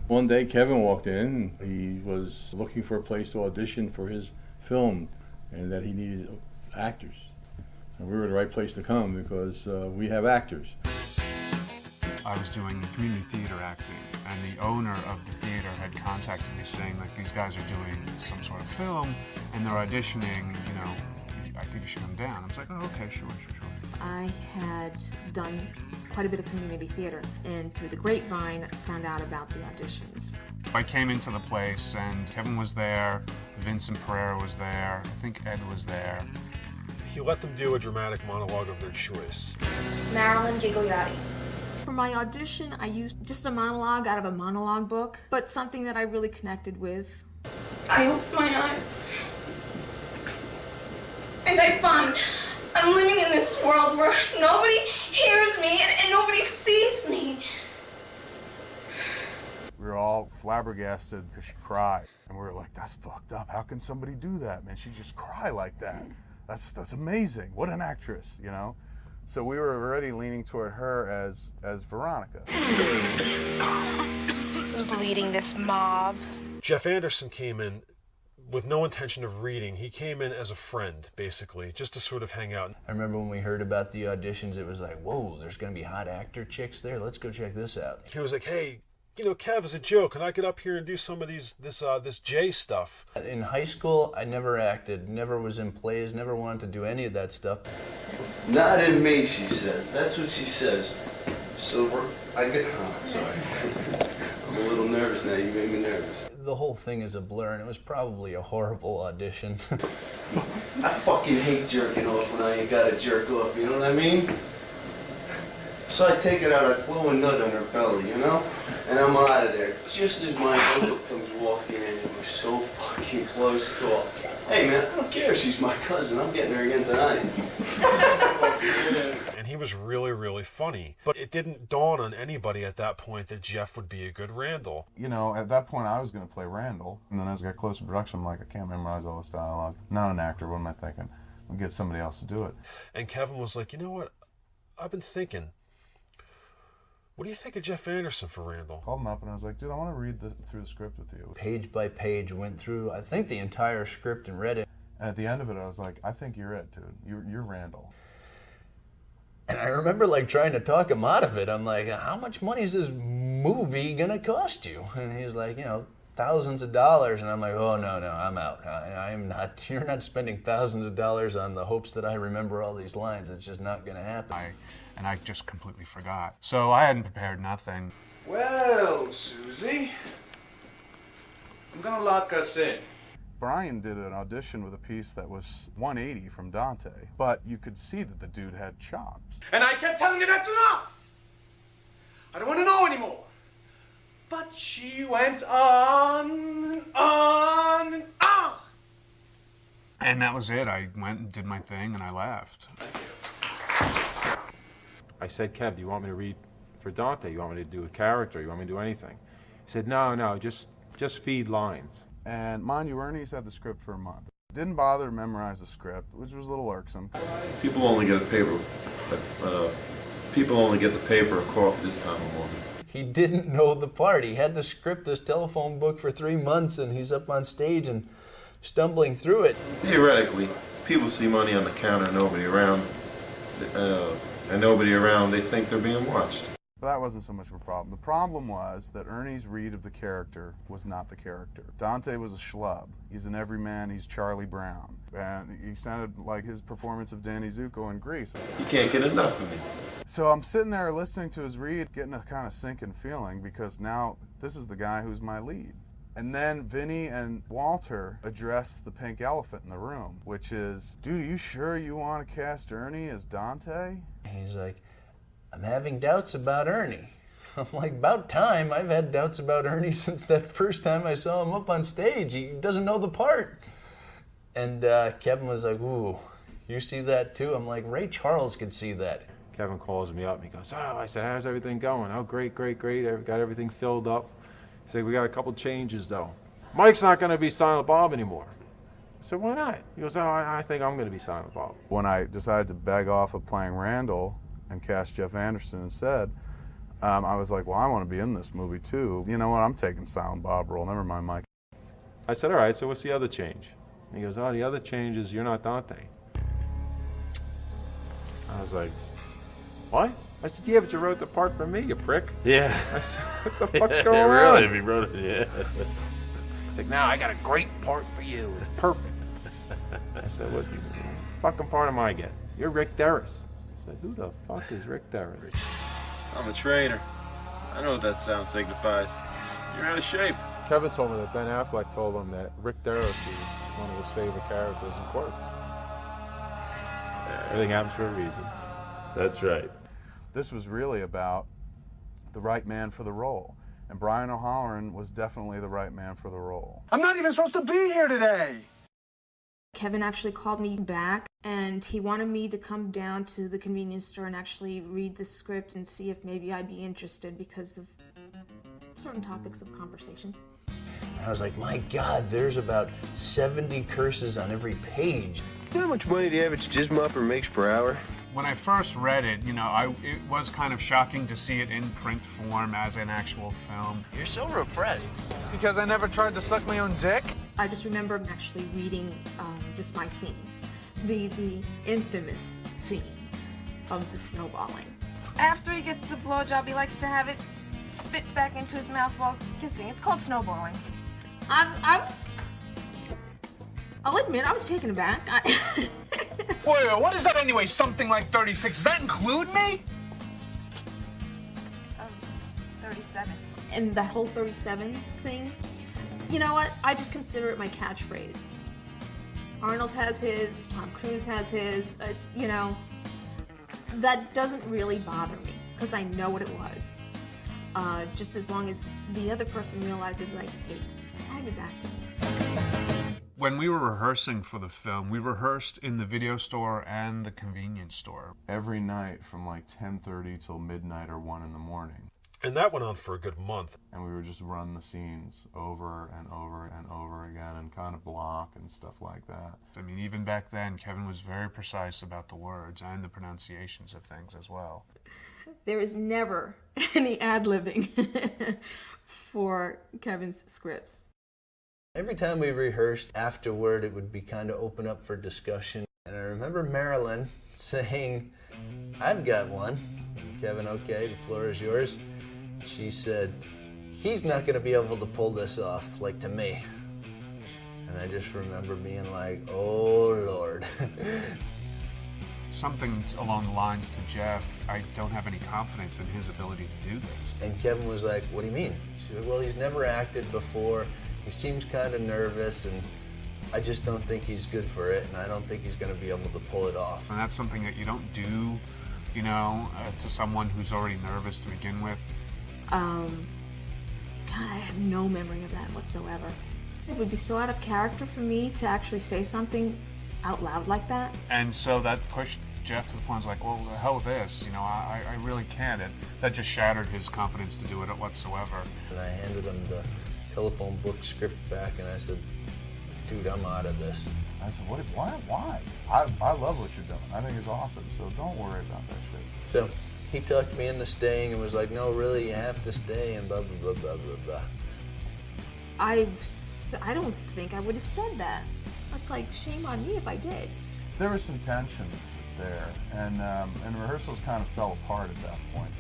Speaker 14: One day, Kevin walked in. He was looking for a place to audition for his film and that he needed actors. And we were the right place to come because we have actors.
Speaker 25: I was doing community theater acting, and the owner of the theater had contacted me saying, like, these guys are doing some sort of film, and they're auditioning, you know, I think you should come down. I was like, oh, okay, sure.
Speaker 26: I had done quite a bit of community theater, and through the grapevine, found out about the auditions.
Speaker 25: I came into the place, and Kevin was there, Vincent Pereira was there, I think Ed was there.
Speaker 5: He let them do a dramatic monologue of their choice.
Speaker 26: Marilyn Gigliotti. For my audition, I used just a monologue out of a monologue book, but something that I really connected with.
Speaker 27: I opened my eyes, and I find I'm living in this world where nobody hears me and nobody sees me.
Speaker 6: We were all flabbergasted because she cried. And we were like, that's fucked up. How can somebody do that, man? She just cry like that. That's amazing. What an actress, you know? So we were already leaning toward her as Veronica.
Speaker 27: Who's leading this mob?
Speaker 5: Jeff Anderson came in with no intention of reading. He came in as a friend, basically, just to sort of hang out.
Speaker 1: I remember when we heard about the auditions, it was like, whoa, there's going to be hot actor chicks there. Let's go check this out.
Speaker 5: He was like, hey, you know, Kev, as a joke, can I get up here and do some of this J stuff?
Speaker 1: In high school, I never acted, never was in plays, never wanted to do any of that stuff.
Speaker 18: Not in me, she says. That's what she says. Silver, sorry. I'm a little nervous now. You made me nervous.
Speaker 1: The whole thing is a blur, and it was probably a horrible audition.
Speaker 18: I fucking hate jerking off when I ain't got to jerk off, you know what I mean? So I take it out, I blow a nut on her belly, you know? And I'm out of there. Just as my uncle comes walking in, and we're so fucking close call. Hey man, I don't care if she's my cousin, I'm getting her again tonight.
Speaker 5: And he was really, really funny. But it didn't dawn on anybody at that point that Jeff would be a good Randal.
Speaker 6: You know, at that point I was going to play Randal. And then as I got close to production, I'm like, I can't memorize all this dialogue. Not an actor, what am I thinking? We'll get somebody else to do it.
Speaker 5: And Kevin was like, you know what? I've been thinking. What do you think of Jeff Anderson for Randal?
Speaker 6: Called him up and I was like, dude, I want to read through the script with you.
Speaker 1: Page by page, went through, I think, the entire script and read it.
Speaker 6: And at the end of it, I was like, I think you're it, dude. You're Randal.
Speaker 1: And I remember, like, trying to talk him out of it. I'm like, how much money is this movie going to cost you? And he's like, you know, thousands of dollars. And I'm like, oh, no, I'm out. I am not, you're not spending thousands of dollars on the hopes that I remember all these lines. It's just not going to happen.
Speaker 25: And I just completely forgot. So I hadn't prepared nothing.
Speaker 19: Well, Susie, I'm gonna lock us in.
Speaker 6: Brian did an audition with a piece that was 180 from Dante, but you could see that the dude had chops.
Speaker 19: And I kept telling you that's enough. I don't want to know anymore. But she went on and on and on.
Speaker 25: And that was it. I went and did my thing, and I left.
Speaker 7: I said, Kev, do you want me to read for Dante? You want me to do a character? You want me to do anything? He said, no, just feed lines.
Speaker 6: And mind you, Ernie's had the script for a month. Didn't bother to memorize the script, which was a little irksome.
Speaker 10: People only get a paper, people only get the paper of coffee this time of morning.
Speaker 1: He didn't know the part. He had the script, this telephone book for 3 months, and he's up on stage and stumbling through it.
Speaker 10: Theoretically, people see money on the counter, nobody around, and nobody around, they think they're being watched.
Speaker 6: But that wasn't so much of a problem. The problem was that Ernie's read of the character was not the character. Dante was a schlub. He's an everyman, he's Charlie Brown. And he sounded like his performance of Danny Zuko in Grease.
Speaker 10: You can't get enough of me.
Speaker 6: So I'm sitting there listening to his read, getting a kind of sinking feeling, because now this is the guy who's my lead. And then Vinny and Walter address the pink elephant in the room, which is, dude, are you sure you want to cast Ernie as Dante?
Speaker 1: He's like, I'm having doubts about Ernie. I'm like, about time. I've had doubts about Ernie since that first time I saw him up on stage. He doesn't know the part. And Kevin was like, ooh, you see that too? I'm like, Ray Charles could see that.
Speaker 7: Kevin calls me up and he goes, oh, I said, how's everything going? Oh, great. I got everything filled up. He said, we got a couple changes though. Mike's not going to be Silent Bob anymore. I said, why not? He goes, oh, I think I'm going to be Silent Bob.
Speaker 6: When I decided to beg off of playing Randal and cast Jeff Anderson instead, I was like, well, I want to be in this movie too. You know what, I'm taking Silent Bob role, never mind Mike.
Speaker 7: I said, all right, so what's the other change? He goes, oh, the other change is you're not Dante. I was like, what? I said, yeah, but you wrote the part for me, you prick.
Speaker 10: Yeah.
Speaker 7: I said, what the fuck's going on?
Speaker 10: Really, if he wrote it, yeah.
Speaker 7: He's like, no, I got a great part for you. It's perfect. I said, what fucking part am I getting? You're Rick Derris. I said, who the fuck is Rick Derris?
Speaker 10: I'm a trainer. I know what that sound signifies. You're out of shape.
Speaker 7: Kevin told me that Ben Affleck told him that Rick Derris was one of his favorite characters in Clerks. Everything happens for a reason.
Speaker 10: That's right.
Speaker 6: This was really about the right man for the role. And Brian O'Halloran was definitely the right man for the role.
Speaker 19: I'm not even supposed to be here today.
Speaker 26: Kevin actually called me back, and he wanted me to come down to the convenience store and actually read the script and see if maybe I'd be interested because of certain topics of conversation.
Speaker 1: I was like, my God, there's about 70 curses on every page.
Speaker 20: You know how much money the average jizz mopper makes per hour?
Speaker 25: When I first read it, it was kind of shocking to see it in print form as an actual film.
Speaker 20: You're so repressed.
Speaker 19: Because I never tried to suck my own dick?
Speaker 26: I just remember actually reading just my scene, the infamous scene of the snowballing.
Speaker 22: After he gets a blowjob, he likes to have it spit back into his mouth while kissing. It's called snowballing.
Speaker 26: I'll admit, I was taken aback.
Speaker 19: Wait, what is that anyway? Something like 36. Does that include me?
Speaker 22: 37.
Speaker 26: And that whole 37 thing, you know what? I just consider it my catchphrase. Arnold has his, Tom Cruise has his, that doesn't really bother me because I know what it was. Just as long as the other person realizes, like, hey, I was acting.
Speaker 25: When we were rehearsing for the film, we rehearsed in the video store and the convenience store.
Speaker 6: Every night from like 10:30 till midnight or 1 in the morning.
Speaker 5: And that went on for a good month.
Speaker 6: And we would just run the scenes over and over and over again and kind of block and stuff like that.
Speaker 25: I mean, even back then, Kevin was very precise about the words and the pronunciations of things as well.
Speaker 26: There is never any ad-libbing for Kevin's scripts.
Speaker 1: Every time we rehearsed, afterward it would be kind of open up for discussion. And I remember Marilyn saying, I've got one. Kevin, okay, the floor is yours. She said, he's not going to be able to pull this off, like to me. And I just remember being like, oh, Lord.
Speaker 25: Something along the lines to Jeff, I don't have any confidence in his ability to do this.
Speaker 1: And Kevin was like, what do you mean? She said, well, he's never acted before. He seems kind of nervous, and I just don't think he's good for it, and I don't think he's going to be able to pull it off.
Speaker 25: And that's something that you don't do, you know, to someone who's already nervous to begin with.
Speaker 26: God, I have no memory of that whatsoever. It would be so out of character for me to actually say something out loud like that.
Speaker 25: And so that pushed Jeff to the point, like, well, the hell with this, you know, I really can't. That just shattered his confidence to do it whatsoever.
Speaker 1: And I handed him the telephone book script back, and I said, dude, I'm out of this.
Speaker 6: I said, what? Why? I love what you're doing. I think it's awesome, so don't worry about that shit.
Speaker 1: So he talked me into staying and was like, no, really, you have to stay, and blah, blah, blah, blah, blah, blah.
Speaker 26: I don't think I would have said that. It's like, shame on me if I did.
Speaker 6: There was some tension there, and rehearsals kind of fell apart at that point.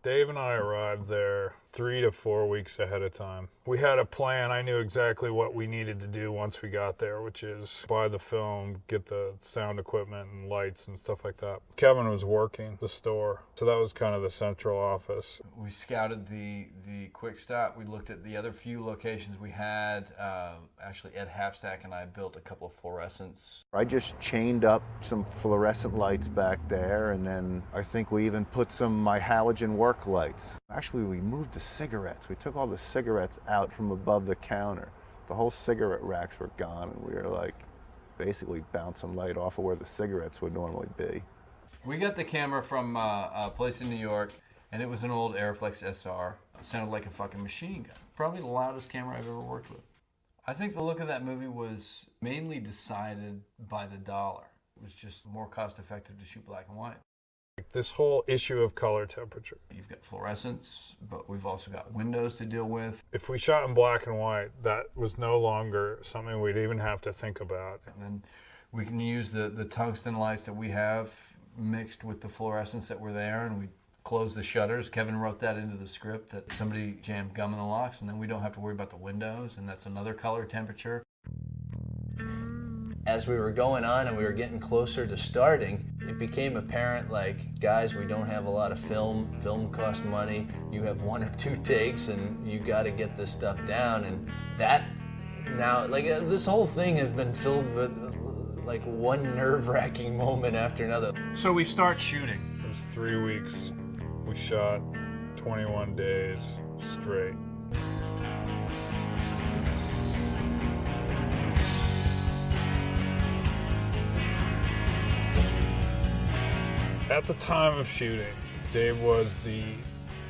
Speaker 2: Dave and I arrived there 3 to 4 weeks ahead of time. We had a plan. I knew exactly what we needed to do once we got there, which is buy the film, get the sound equipment and lights and stuff like that. Kevin was working the store, so that was kind of the central office.
Speaker 24: We scouted the quick stop. We looked at the other few locations we had. Actually, Ed Hapstack and I built a couple of fluorescents.
Speaker 4: I just chained up some fluorescent lights back there, and then I think we even put my halogen work lights. Actually, we moved the cigarettes. We took all the cigarettes out from above the counter. The whole cigarette racks were gone, and we were like basically bouncing light off of where the cigarettes would normally be.
Speaker 24: We got the camera from a place in New York, and it was an old Airflex SR. It sounded like a fucking machine gun. Probably the loudest camera I've ever worked with. I think the look of that movie was mainly decided by the dollar. It was just more cost effective to shoot black and white.
Speaker 2: This whole issue of color temperature.
Speaker 24: You've got fluorescents, but we've also got windows to deal with.
Speaker 2: If we shot in black and white, that was no longer something we'd even have to think about.
Speaker 24: And then we can use the tungsten lights that we have mixed with the fluorescents that were there, and we close the shutters. Kevin wrote that into the script, that somebody jammed gum in the locks, and then we don't have to worry about the windows, and that's another color temperature.
Speaker 1: As we were going on and we were getting closer to starting, it became apparent, like, guys, we don't have a lot of film. Film costs money. You have 1 or 2 takes, and you got to get this stuff down. And that now, like, this whole thing has been filled with, like, one nerve-wracking moment after another.
Speaker 25: So we start shooting.
Speaker 2: It was 3 weeks. We shot 21 days straight. At the time of shooting, Dave was the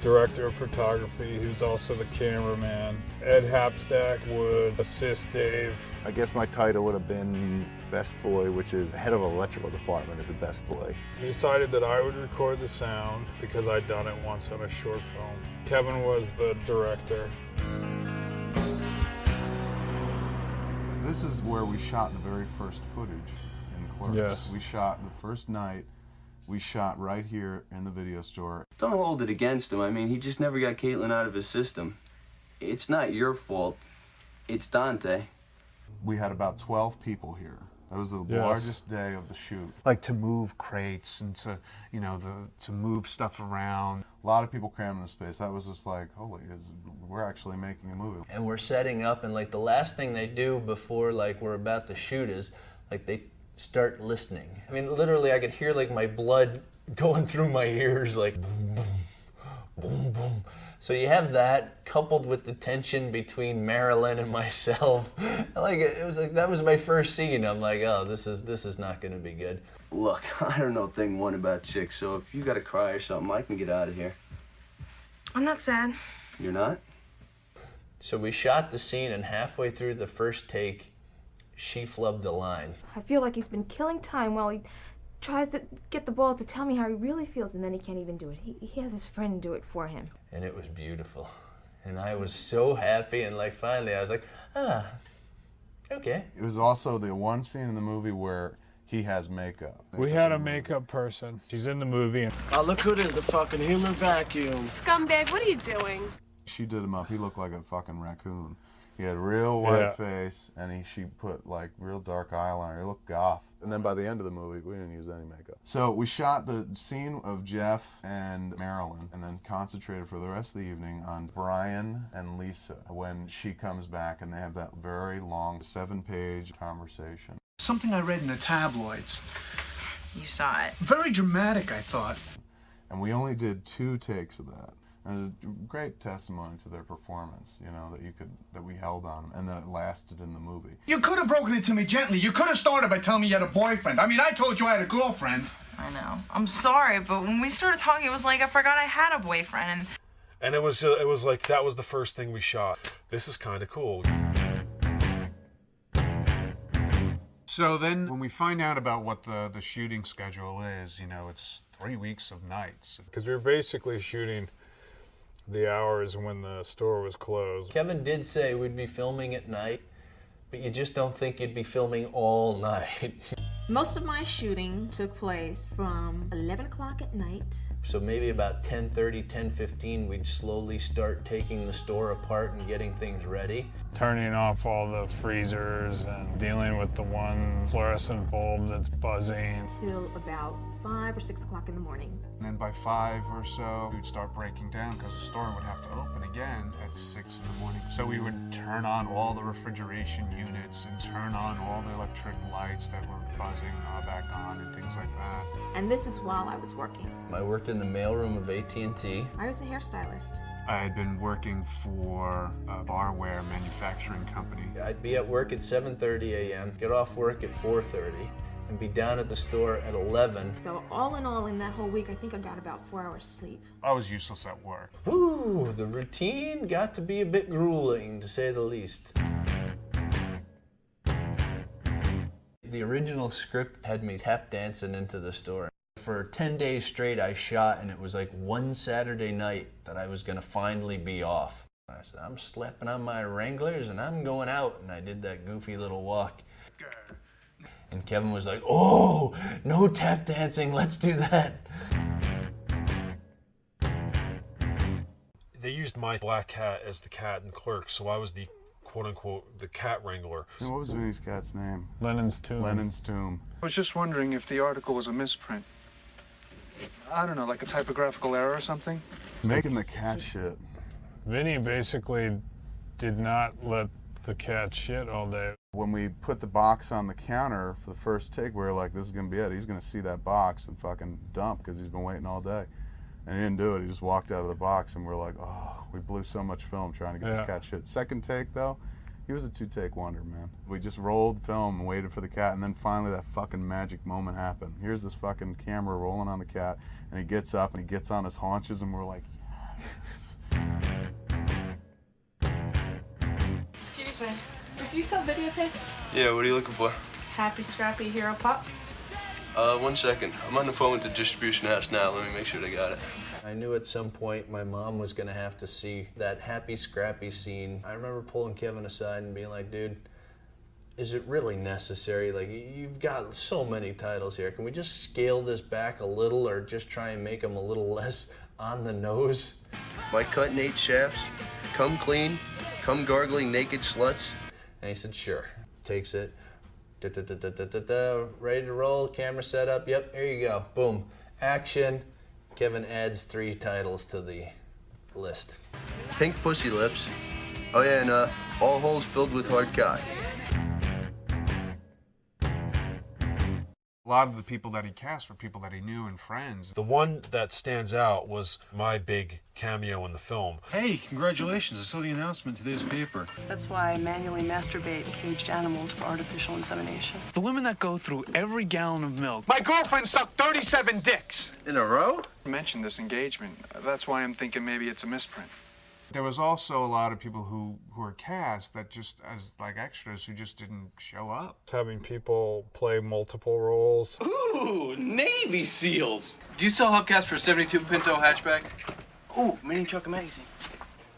Speaker 2: director of photography, who's also the cameraman. Ed Hapstack would assist Dave.
Speaker 4: I guess my title would have been Best Boy, which is head of electrical department is a best boy.
Speaker 2: We decided that I would record the sound because I'd done it once on a short film. Kevin was the director.
Speaker 6: This is where we shot the very first footage in Clerks.
Speaker 2: Yes.
Speaker 6: We shot the first night. We shot right here in the video store.
Speaker 18: Don't hold it against him. I mean, he just never got Caitlin out of his system. It's not your fault. It's Dante.
Speaker 6: We had about 12 people here. That was the largest day of the shoot.
Speaker 25: Like to move crates and to, you know, to move stuff around.
Speaker 6: A lot of people crammed in the space. That was just like, holy, we're actually making a movie.
Speaker 1: And we're setting up, and like the last thing they do before like we're about to shoot is like they start listening. I mean, literally, I could hear like my blood going through my ears, like boom, boom, boom, boom. So you have that coupled with the tension between Marilyn and myself. Like it was like that was my first scene. I'm like, oh, this is not going to be good.
Speaker 18: Look, I don't know thing one about chicks, so if you got to cry or something, I can get out of here.
Speaker 22: I'm not sad.
Speaker 18: You're not?
Speaker 1: So we shot the scene, and halfway through the first take, she flubbed the line.
Speaker 22: I feel like he's been killing time while he tries to get the balls to tell me how he really feels, and then he can't even do it. He has his friend do it for him.
Speaker 1: And it was beautiful. And I was so happy, and like finally I was like, okay.
Speaker 6: It was also the one scene in the movie where he has makeup.
Speaker 2: We had a makeup person. She's in the movie.
Speaker 9: Oh, look who it is, the fucking human vacuum.
Speaker 15: Scumbag, what are you doing?
Speaker 6: She did him up. He looked like a fucking raccoon. He had real white face, and she put like real dark eyeliner. He looked goth. And then by the end of the movie, we didn't use any makeup. So we shot the scene of Jeff and Marilyn, and then concentrated for the rest of the evening on Brian and Lisa when she comes back, and they have that very long 7-page conversation.
Speaker 8: Something I read in the tabloids.
Speaker 9: You saw it.
Speaker 8: Very dramatic, I thought.
Speaker 6: And we only did 2 takes of that. And it was a great testimony to their performance, you know, that we held on them, and that it lasted in the movie.
Speaker 8: You could have broken it to me gently. You could have started by telling me you had a boyfriend. I mean, I told you I had a girlfriend.
Speaker 9: I know. I'm sorry, but when we started talking, it was like I forgot I had a boyfriend.
Speaker 5: And it was like that was the first thing we shot. This is kind of cool.
Speaker 25: So then when we find out about what the shooting schedule is, you know, it's 3 weeks of nights. Because we were basically shooting the hours when the store was closed.
Speaker 1: Kevin did say we'd be filming at night, but you just don't think you'd be filming all night.
Speaker 26: Most of my shooting took place from 11 o'clock at night.
Speaker 1: So maybe about 10:30, 10:15, we'd slowly start taking the store apart and getting things ready.
Speaker 2: Turning off all the freezers and dealing with the one fluorescent bulb that's buzzing.
Speaker 26: Till about 5 or 6 o'clock in the morning.
Speaker 25: And then by 5 or so, we'd start breaking down because the store would have to open again at 6 in the morning. So we would turn on all the refrigeration units and turn on all the electric lights that were buzzing back on and things like that.
Speaker 26: And this is while I was working.
Speaker 1: I worked in the mailroom of AT&T.
Speaker 26: I was a hairstylist.
Speaker 25: I had been working for a barware manufacturing company.
Speaker 1: I'd be at work at 7:30 a.m., get off work at 4:30, and be down at the store at 11.
Speaker 26: So all in all, in that whole week, I think I got about 4 hours sleep.
Speaker 25: I was useless at work.
Speaker 1: Woo, the routine got to be a bit grueling, to say the least. The original script had me tap dancing into the store. For 10 days straight I shot, and it was like one Saturday night that I was gonna finally be off. I said, I'm slapping on my Wranglers and I'm going out, and I did that goofy little walk. And Kevin was like, oh, no tap dancing, let's do that.
Speaker 5: They used my black cat as the cat in Clerks, so I was the quote-unquote the cat wrangler.
Speaker 6: And what was Vinny's cat's name?
Speaker 2: Lennon's Tomb.
Speaker 6: Lennon's Tomb.
Speaker 13: I was just wondering if the article was a misprint. I don't know, like a typographical error or something?
Speaker 6: Making the cat shit.
Speaker 2: Vinny basically did not let the cat shit all day.
Speaker 6: When we put the box on the counter for the first take, we were like, this is going to be it. He's going to see that box and fucking dump because he's been waiting all day. And he didn't do it. He just walked out of the box, and we're like, oh, we blew so much film trying to get this cat shit. Second take, though, he was a 2-take wonder, man. We just rolled film and waited for the cat, and then finally that fucking magic moment happened. Here's this fucking camera rolling on the cat, and he gets up and he gets on his haunches, and we're like, yes.
Speaker 9: Excuse me. Do you sell videotapes?
Speaker 20: Yeah, what are you looking for?
Speaker 9: Happy Scrappy Hero Pup?
Speaker 20: 1 second. I'm on the phone with the distribution house now. Let me make sure they got it.
Speaker 1: I knew at some point my mom was gonna have to see that Happy Scrappy scene. I remember pulling Kevin aside and being like, dude, is it really necessary? Like, you've got so many titles here. Can we just scale this back a little, or just try and make them a little less on the nose?
Speaker 20: My cutting 8 shafts, come clean, come gargling naked sluts.
Speaker 1: And he said, sure. Takes it. Ready to roll, camera set up. Yep, here you go. Boom. Action. Kevin adds 3 titles to the list.
Speaker 20: Pink pussy lips. Oh yeah, and all holes filled with hard cock.
Speaker 25: A lot of the people that he cast were people that he knew and friends.
Speaker 5: The one that stands out was my big cameo in the film.
Speaker 13: Hey, congratulations. I saw the announcement in today's paper.
Speaker 9: That's why I manually masturbate caged animals for artificial insemination.
Speaker 8: The women that go through every gallon of milk. My girlfriend sucked 37 dicks.
Speaker 20: In a row?
Speaker 13: You mentioned this engagement. That's why I'm thinking maybe it's a misprint.
Speaker 25: There was also a lot of people who were cast that just as like extras who just didn't show up.
Speaker 2: Having people play multiple roles.
Speaker 19: Ooh, Navy SEALs.
Speaker 20: Do you sell hubcaps for a 72 Pinto hatchback?
Speaker 19: Ooh, Mini Trucker Magazine.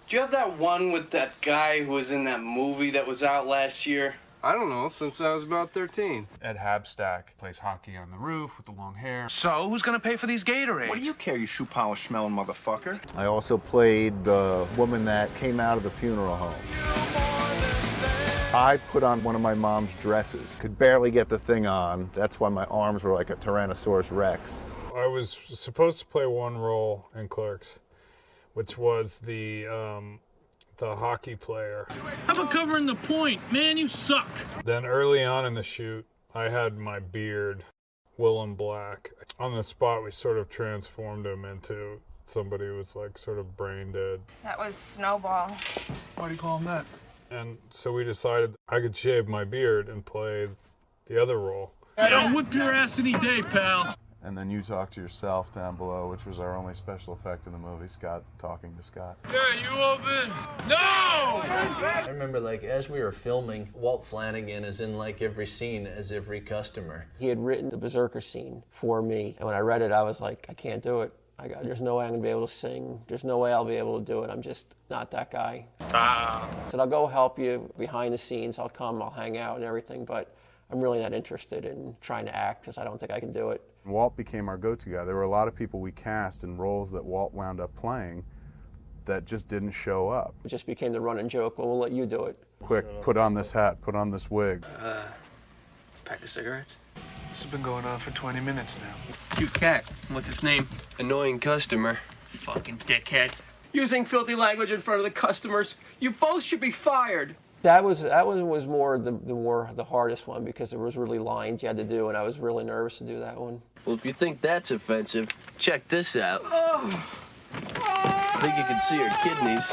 Speaker 19: Do you have that one with that guy who was in that movie that was out last year?
Speaker 20: I don't know, since I was about 13.
Speaker 25: Ed Habstack plays hockey on the roof with the long hair.
Speaker 8: So, who's gonna pay for these Gatorades?
Speaker 4: What do you care, you shoe polish smelling motherfucker? I also played the woman that came out of the funeral home. I put on one of my mom's dresses. Could barely get the thing on. That's why my arms were like a Tyrannosaurus Rex.
Speaker 2: I was supposed to play one role in Clerks, which was the hockey player.
Speaker 3: How about covering the point? Man, you suck.
Speaker 2: Then early on in the shoot, I had my beard, Willem Black. On the spot, we sort of transformed him into somebody who was like sort of brain dead.
Speaker 9: That was Snowball.
Speaker 2: Why do you call him that? And so we decided I could shave my beard and play the other role.
Speaker 3: I'll whip your ass any day, pal.
Speaker 6: And then you talk to yourself down below, which was our only special effect in the movie, Scott talking to Scott.
Speaker 3: Yeah, you open. No!
Speaker 1: I remember, like, as we were filming, Walt Flanagan is in, like, every scene as every customer.
Speaker 11: He had written the Berserker scene for me, and when I read it, I was like, I can't do it. There's no way I'm gonna be able to sing. There's no way I'll be able to do it. I'm just not that guy. I said, I'll go help you behind the scenes. I'll come, I'll hang out and everything, but I'm really not interested in trying to act because I don't think I can do it.
Speaker 6: Walt became our go-to guy. There were a lot of people we cast in roles that Walt wound up playing that just didn't show up.
Speaker 11: It just became the running joke, well, we'll let you do it.
Speaker 6: Quick, put on this hat, put on this wig.
Speaker 20: Pack of cigarettes?
Speaker 3: This has been going on for 20 minutes now.
Speaker 20: Cute cat. What's its name? Annoying customer.
Speaker 3: Fucking dickhead. Using filthy language in front of the customers. You both should be fired.
Speaker 11: That one was more the hardest one because there was really lines you had to do, and I was really nervous to do that one.
Speaker 20: Well, if you think that's offensive, check this out. I think you can see her kidneys.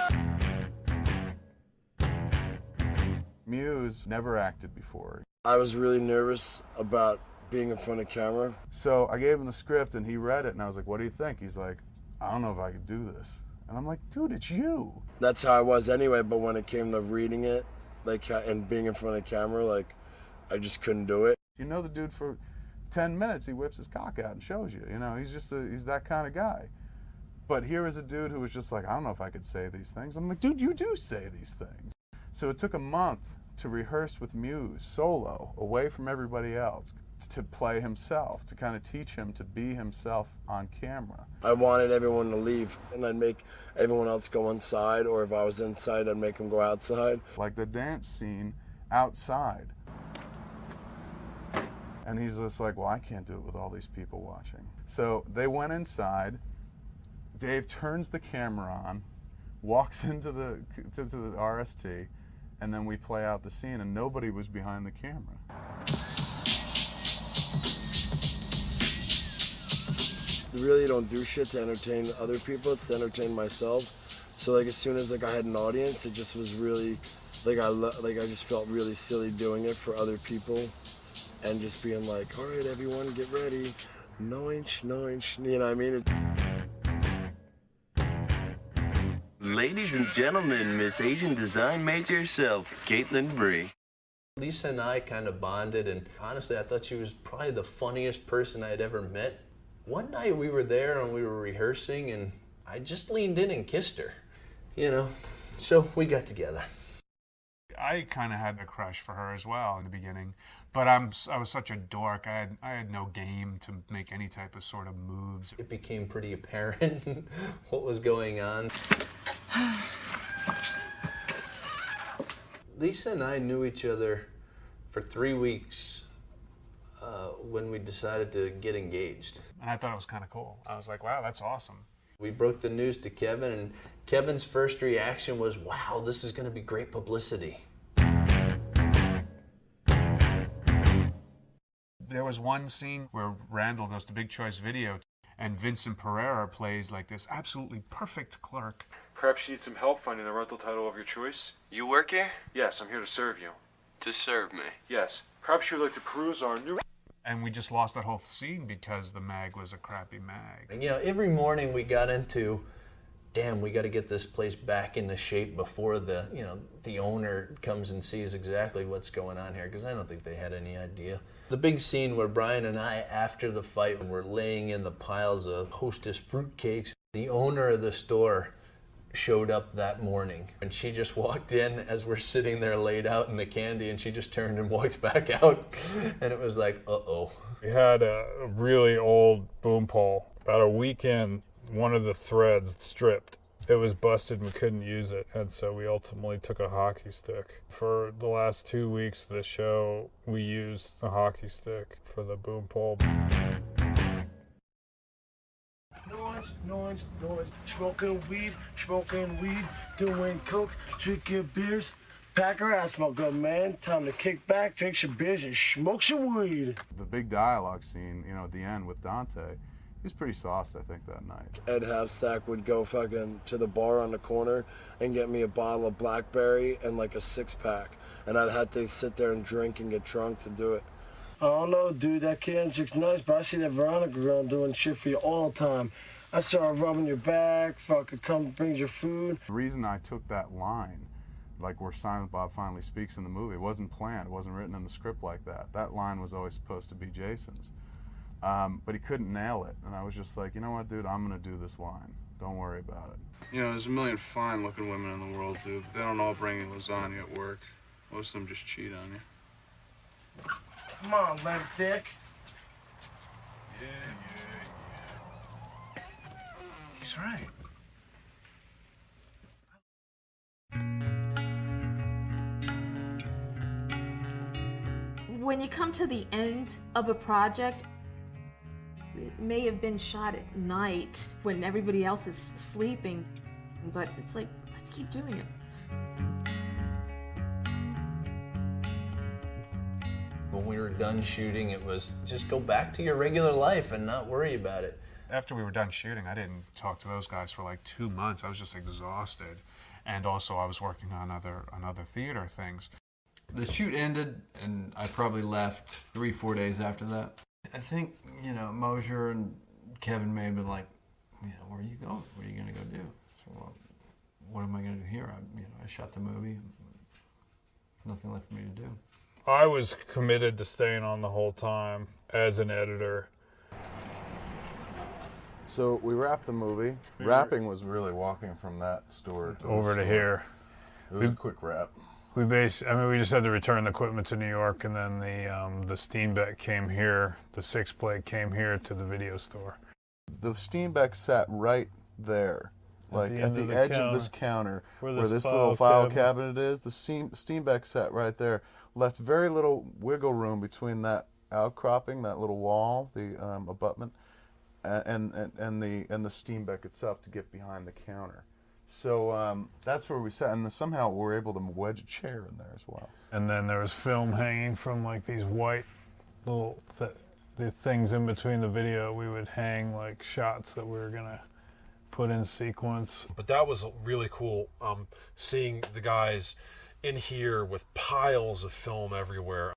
Speaker 6: Muse never acted before.
Speaker 15: I was really nervous about being in front of camera.
Speaker 6: So I gave him the script and he read it and I was like, what do you think? He's like, I don't know if I could do this. And I'm like, dude, it's you.
Speaker 15: That's how I was anyway, but when it came to reading it, like, and being in front of camera, like, I just couldn't do it.
Speaker 6: You know the dude for 10 minutes, he whips his cock out and shows you. You know, he's that kind of guy. But here is a dude who was just like, I don't know if I could say these things. I'm like, dude, you do say these things. So it took a month to rehearse with Muse, solo, away from everybody else, to play himself, to kind of teach him to be himself on camera.
Speaker 15: I wanted everyone to leave, and I'd make everyone else go inside, or if I was inside, I'd make them go outside.
Speaker 6: Like the dance scene outside. And he's just like, well, I can't do it with all these people watching. So they went inside. Dave turns the camera on, walks into the RST, and then we play out the scene, and nobody was behind the camera.
Speaker 15: I really don't do shit to entertain other people, it's to entertain myself. So like as soon as like I had an audience, it just was really, like I just felt really silly doing it for other people and just being like, all right, everyone, get ready. No inch, you know what I mean?
Speaker 20: Ladies and gentlemen, Miss Asian design major herself, Caitlin Bree.
Speaker 1: Lisa and I kind of bonded, and honestly, I thought she was probably the funniest person I'd ever met. One night we were there and we were rehearsing, and I just leaned in and kissed her, you know, so we got together.
Speaker 25: I kind of had a crush for her as well in the beginning, but I was such a dork. I had no game to make any type of sort of moves.
Speaker 1: It became pretty apparent what was going on. Lisa and I knew each other for 3 weeks when we decided to get engaged.
Speaker 25: And I thought it was kind of cool. I was like, wow, that's awesome.
Speaker 1: We broke the news to Kevin, and Kevin's first reaction was, wow, this is going to be great publicity.
Speaker 25: There was one scene where Randal does the Big Choice video, and Vincent Pereira plays like this absolutely perfect clerk.
Speaker 7: Perhaps you need some help finding the rental title of your choice?
Speaker 20: You work here?
Speaker 7: Yes, I'm here to serve you.
Speaker 20: To serve me?
Speaker 7: Yes. Perhaps you would like to peruse our new...
Speaker 25: And we just lost that whole scene because the mag was a crappy mag.
Speaker 1: And, you know, every morning we got into, damn, we got to get this place back into shape before the owner comes and sees exactly what's going on here, because I don't think they had any idea. The big scene where Brian and I, after the fight, when we're laying in the piles of Hostess fruitcakes, the owner of the store showed up that morning, and she just walked in as we're sitting there laid out in the candy, and she just turned and walked back out, and it was like, uh-oh.
Speaker 2: We had a really old boom pole. About a week in, one of the threads stripped. it was busted and we couldn't use it, and so we ultimately took a hockey stick. For the last 2 weeks of the show, we used a hockey stick for the boom pole.
Speaker 19: Noise, smoking weed, doing coke, drinking beers. Pack her ass, my good man. Time to kick back, drink some beers, and smoke some weed.
Speaker 6: The big dialogue scene, you know, at the end with Dante, he's pretty sauced, I think, that night.
Speaker 15: Ed Halfstack would go fucking to the bar on the corner and get me a bottle of Blackberry and like a 6-pack. And I'd have to sit there and drink and get drunk to do it.
Speaker 19: I don't know, dude. That Kendrick's nice, but I see that Veronica girl doing shit for you all the time. I saw her rubbing your back, fucking come brings your food.
Speaker 6: The reason I took that line, like where Silent Bob finally speaks in the movie, it wasn't planned, it wasn't written in the script like that. That line was always supposed to be Jason's. But he couldn't nail it, and I was just like, you know what, dude, I'm gonna do this line. Don't worry about it.
Speaker 12: You know, there's a million fine-looking women in the world, dude, but they don't all bring you lasagna at work. Most of them just cheat on you.
Speaker 19: Come on, limp dick.
Speaker 12: Yeah.
Speaker 19: He's right.
Speaker 26: When you come to the end of a project, it may have been shot at night when everybody else is sleeping, but it's like, let's keep doing it.
Speaker 1: When we were done shooting, it was just go back to your regular life and not worry about it.
Speaker 25: After we were done shooting, I didn't talk to those guys for like 2 months. I was just exhausted. And also I was working on other theater things.
Speaker 24: The shoot ended, and I probably left 3-4 days after that. I think, you know, Mosier and Kevin may have been like, you know, where are you going? What are you going to go do? So, well, what am I going to do here? I shot the movie. Nothing left for me to do.
Speaker 2: I was committed to staying on the whole time as an editor.
Speaker 6: So we wrapped the movie. Wrapping was really walking from that store to
Speaker 2: over to here.
Speaker 6: It was a quick wrap.
Speaker 2: We just had to return the equipment to New York, and then the Steenbeck came here. The 6-plate came here to the video store.
Speaker 6: The Steenbeck sat right there, like at the edge of this counter, where this little file cabinet is. The Steenbeck sat right there, left very little wiggle room between that outcropping, that little wall, the abutment, and the Steenbeck itself to get behind the counter. So that's where we sat, and somehow we were able to wedge a chair in there as well.
Speaker 2: And then there was film hanging from like these white little the things in between the video. We would hang like shots that we were gonna put in sequence.
Speaker 5: But that was really cool, seeing the guys in here with piles of film everywhere.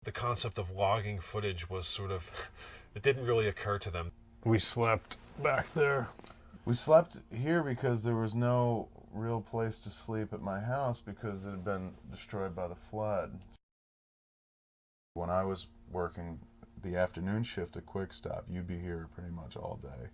Speaker 5: The concept of logging footage was sort of, it didn't really occur to them.
Speaker 2: We slept back there.
Speaker 6: We slept here because there was no real place to sleep at my house because it had been destroyed by the flood. When I was working the afternoon shift at Quick Stop, you'd be here pretty much all day.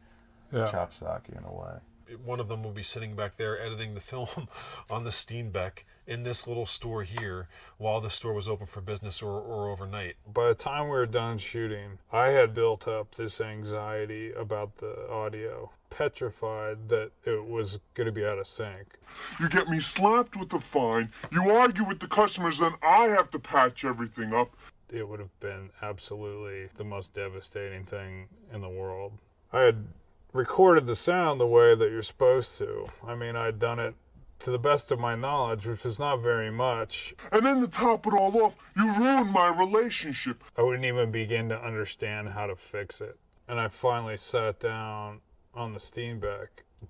Speaker 2: Yeah.
Speaker 6: Chop socky in a way.
Speaker 5: One of them would be sitting back there editing the film on the Steenbeck in this little store here while the store was open for business or overnight.
Speaker 2: By the time we were done shooting, I had built up this anxiety about the audio, petrified that it was going to be out of sync.
Speaker 14: You get me slapped with the fine, you argue with the customers, then I have to patch everything up.
Speaker 2: It would have been absolutely the most devastating thing in the world. I had recorded the sound the way that you're supposed to. I mean, I'd done it to the best of my knowledge, which is not very much.
Speaker 14: And then to top it all off, you ruined my relationship.
Speaker 2: I wouldn't even begin to understand how to fix it. And I finally sat down on the Steenbeck.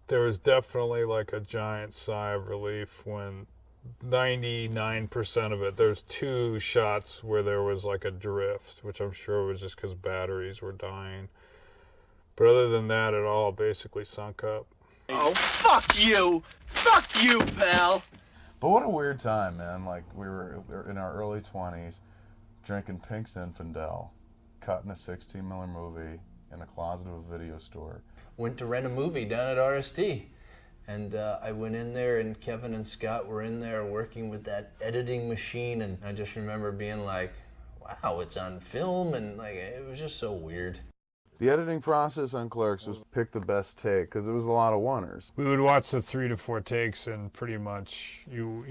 Speaker 2: There was definitely like a giant sigh of relief when 99% of it, there's 2 shots where there was like a drift, which I'm sure was just because batteries were dying. But other than that, it all basically sunk up.
Speaker 20: Oh, fuck you! Fuck you, pal!
Speaker 6: But what a weird time, man. Like, we were in our early 20s, drinking Pink Zinfandel, cutting a 16mm movie in a closet of a video store.
Speaker 1: Went to rent a movie down at RSD. And I went in there, and Kevin and Scott were in there working with that editing machine, and I just remember being like, wow, it's on film, and like, it was just so weird.
Speaker 6: The editing process on Clerks was pick the best take, because it was a lot of oneers.
Speaker 2: We would watch the 3 to 4 takes, and pretty much you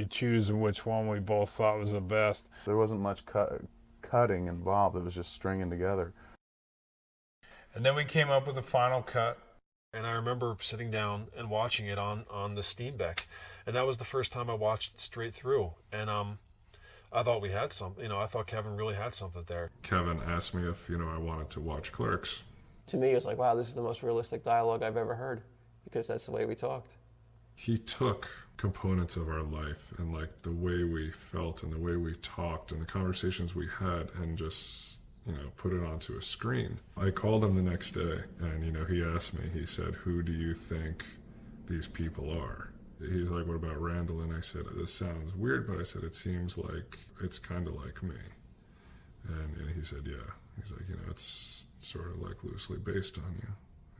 Speaker 2: choose which one we both thought was the best.
Speaker 6: There wasn't much cutting involved. It was just stringing together.
Speaker 2: And then we came up with a final cut.
Speaker 5: And I remember sitting down and watching it on the Steenbeck, and that was the first time I watched it straight through. And I thought we had something. I thought Kevin really had something there.
Speaker 10: Kevin asked me if I wanted to watch Clerks.
Speaker 11: To me, it was like, wow, this is the most realistic dialogue I've ever heard, because that's the way we talked.
Speaker 10: He took components of our life and like the way we felt and the way we talked and the conversations we had and just put it onto a screen. I called him the next day and he asked me, he said, who do you think these people are? He's like, what about Randal? And I said, this sounds weird, but I said, it seems like it's kind of like me. And he said, yeah. He's like, it's sort of like loosely based on you.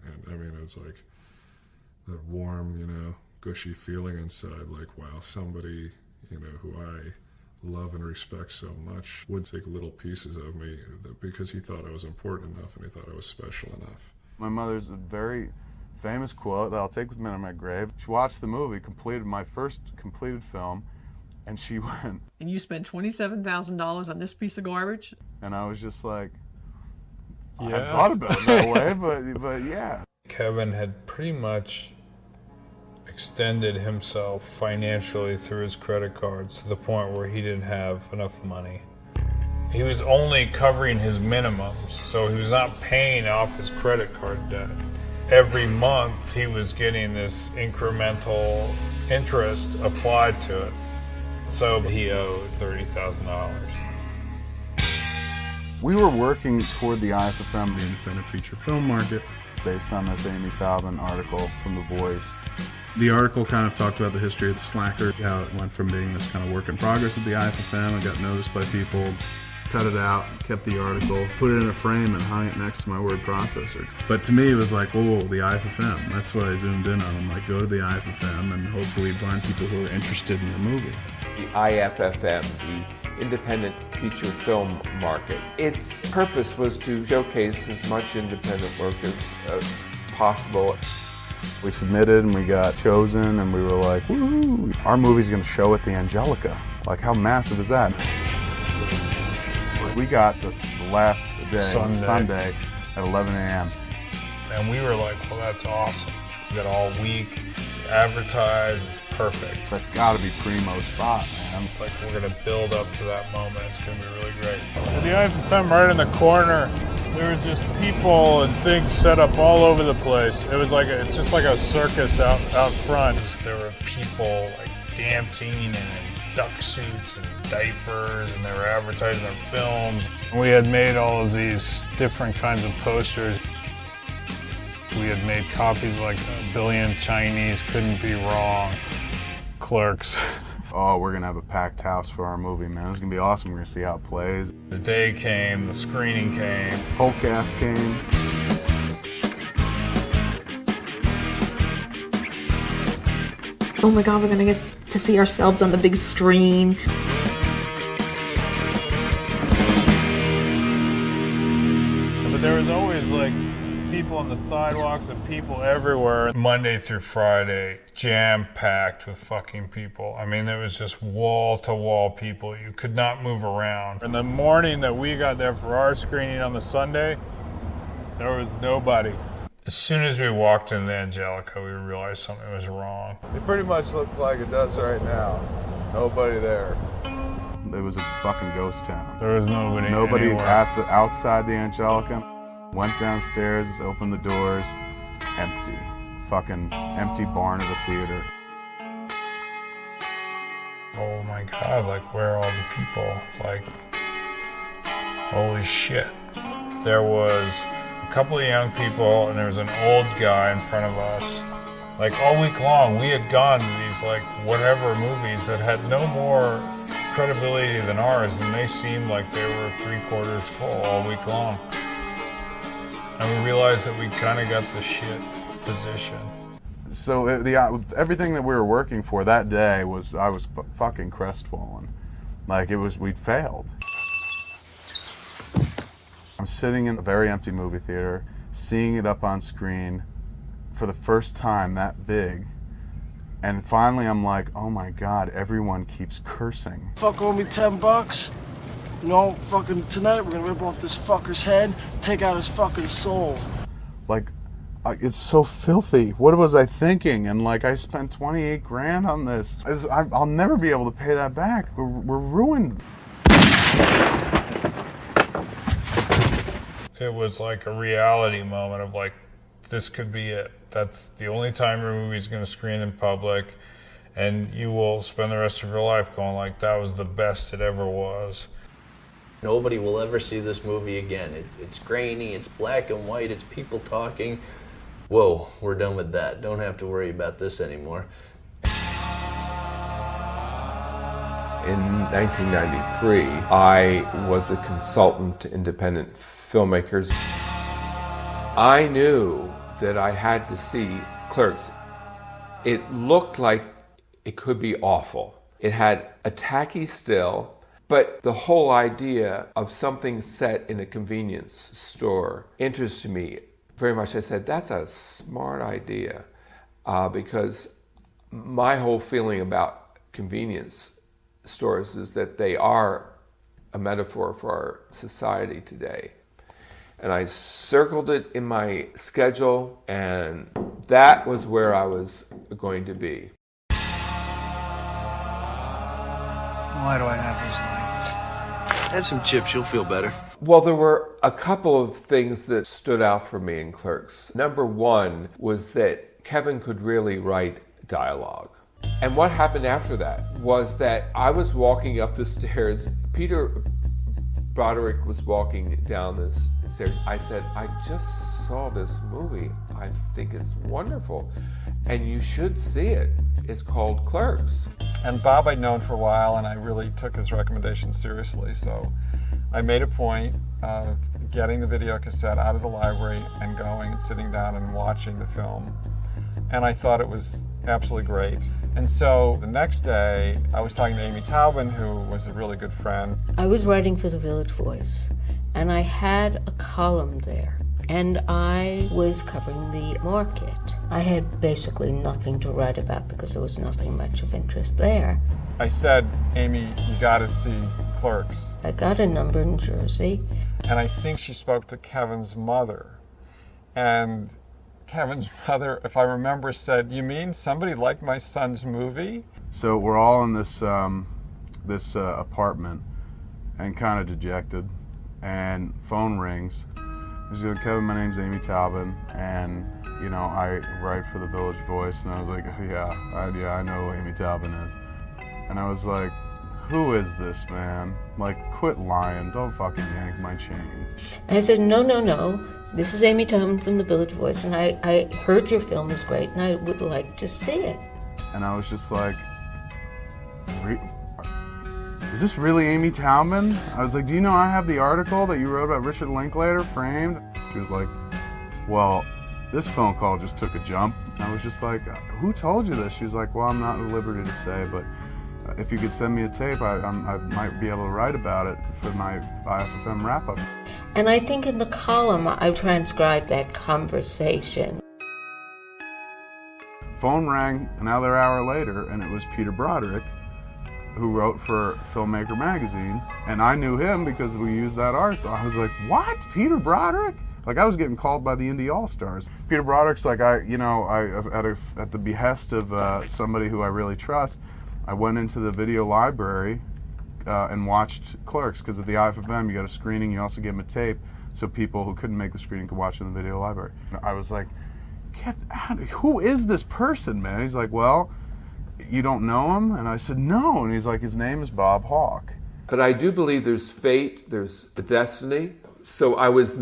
Speaker 10: And I mean, it's like that warm, gushy feeling inside, like, wow, somebody, who I love and respect so much would take little pieces of me because he thought I was important enough and he thought I was special enough.
Speaker 6: My mother's a very famous quote that I'll take with me on my grave. She watched the movie, completed my first completed film, and she went,
Speaker 16: and you spent $27,000 on this piece of garbage?
Speaker 6: And I was just like, I
Speaker 2: Yeah.
Speaker 6: hadn't thought about it that way, but yeah.
Speaker 2: Kevin had pretty much extended himself financially through his credit cards to the point where he didn't have enough money. He was only covering his minimums, so he was not paying off his credit card debt. Every month he was getting this incremental interest applied to it. So he owed $30,000.
Speaker 6: We were working toward the IFFM, the independent feature film market, based on this Amy Taubin article from The Voice. The article kind of talked about the history of the Slacker, how it went from being this kind of work in progress at the IFFM, it got noticed by people, cut it out, kept the article, put it in a frame and hung it next to my word processor. But to me it was like, oh, the IFFM. That's what I zoomed in on. I'm like, go to the IFFM and hopefully find people who are interested in your movie.
Speaker 17: The IFFM, the independent feature film market. Its purpose was to showcase as much independent work as possible.
Speaker 6: We submitted and we got chosen and we were like, woo! Our movie's gonna show at the Angelica. Like, how massive is that? We got the last day, Sunday at 11 a.m.
Speaker 2: And we were like, well, that's awesome. We got all week, advertised, it's perfect.
Speaker 6: That's gotta be primo spot, man.
Speaker 2: It's like we're gonna build up to that moment. It's gonna be really great. The IFFM right in the corner, there were just people and things set up all over the place. It was like it's just like a circus out front. There were people like dancing and in duck suits and diapers, and they were advertising their films. We had made all of these different kinds of posters. We had made copies like a billion Chinese, couldn't be wrong. Clerks.
Speaker 6: Oh, we're gonna have a packed house for our movie, man. This is gonna be awesome. We're gonna see how it plays.
Speaker 2: The day came, the screening came.
Speaker 6: Whole cast came.
Speaker 26: Oh my god, we're gonna get to see ourselves on the big screen.
Speaker 2: But there was always like people on the sidewalks and people everywhere. Monday through Friday, jam-packed with fucking people. I mean, there was just wall-to-wall people. You could not move around. In the morning that we got there for our screening on the Sunday, there was nobody. As soon as we walked in the Angelica, we realized something was wrong.
Speaker 6: It pretty much looked like it does right now. Nobody there. It was a fucking ghost town.
Speaker 2: There was nobody anywhere.
Speaker 6: Outside the Angelica. Went downstairs, opened the doors, empty. Fucking empty barn of a theater.
Speaker 2: Oh my god, like, where are all the people? Like, holy shit. There was a couple of young people and there was an old guy in front of us. Like, all week long, we had gone to these, like, whatever movies that had no more credibility than ours, and they seemed like they were 3/4 full all week long. And we realized that we kind of got the shit position.
Speaker 6: So everything that we were working for that day I was fucking crestfallen. Like, we'd failed. I I'm sitting in a very empty movie theater, seeing it up on screen for the first time that big. And finally I'm like, oh my God, everyone keeps cursing.
Speaker 8: Fuck owe me $10. You know, fucking tonight we're gonna rip off this fucker's head, take out his fucking soul.
Speaker 6: Like, it's so filthy. What was I thinking? And like, I spent 28 grand on this. I'll never be able to pay that back. We're ruined.
Speaker 2: It was like a reality moment of like, this could be it. That's the only time your movie's going to screen in public, and you will spend the rest of your life going like, that was the best it ever was.
Speaker 1: Nobody will ever see this movie again. It's grainy, it's black and white, it's people talking. Whoa, we're done with that. Don't have to worry about this anymore.
Speaker 17: In 1993, I was a consultant to independent filmmakers. I knew that I had to see Clerks. It looked like it could be awful. It had a tacky still, but the whole idea of something set in a convenience store interested me very much. I said, that's a smart idea, because my whole feeling about convenience stores is that they are a metaphor for our society today. And I circled it in my schedule, and that was where I was going to be.
Speaker 8: Why do I have this light?
Speaker 20: Have some chips, you'll feel better.
Speaker 17: Well, there were a couple of things that stood out for me in Clerks. Number one was that Kevin could really write dialogue. And what happened after that was that I was walking up the stairs. Peter Broderick was walking down the stairs. I said, I just saw this movie. I think it's wonderful. And you should see it. It's called Clerks.
Speaker 13: And Bob I'd known for a while, and I really took his recommendation seriously. So I made a point of getting the video cassette out of the library and going and sitting down and watching the film. And I thought it was absolutely great. And so the next day, I was talking to Amy Taubin, who was a really good friend.
Speaker 18: I was writing for the Village Voice, and I had a column there, and I was covering the market. I had basically nothing to write about because there was nothing much of interest there.
Speaker 13: I said, Amy, you gotta see Clerks.
Speaker 18: I got a number in Jersey.
Speaker 13: And I think she spoke to Kevin's mother. And Kevin's mother, if I remember, said, you mean somebody liked my son's movie?
Speaker 6: So we're all in this apartment and kind of dejected, and phone rings. He's going, Kevin, my name's Amy Taubin, and you know, I write for the Village Voice. And I was like, yeah, I know who Amy Taubin is. And I was like, who is this, man? Like, quit lying, don't fucking yank my chain.
Speaker 18: And I said, no, this is Amy Taubin from the Village Voice, and I heard your film is great, and I would like to see it.
Speaker 6: And I was just like, is this really Amy Taubin? I was like, do you know I have the article that you wrote about Richard Linklater, Framed? She was like, well, this phone call just took a jump. I was just like, who told you this? She was like, well, I'm not at liberty to say, but if you could send me a tape, I might be able to write about it for my IFFM wrap-up.
Speaker 18: And I think in the column, I transcribed that conversation.
Speaker 6: Phone rang another hour later, and it was Peter Broderick, who wrote for Filmmaker magazine, and I knew him because we used that article. I was like, what? Peter Broderick? Like, I was getting called by the Indie All-Stars. Peter Broderick's like, at the behest of somebody who I really trust, I went into the video library and watched Clerks, because at the IFFM you got a screening, you also give them a tape, so people who couldn't make the screening could watch it in the video library. I was like, get out of, who is this person, man? He's like, well, you don't know him? And I said, no. And he's like, his name is Bob Hawke.
Speaker 17: But I do believe there's fate, there's a destiny. So I was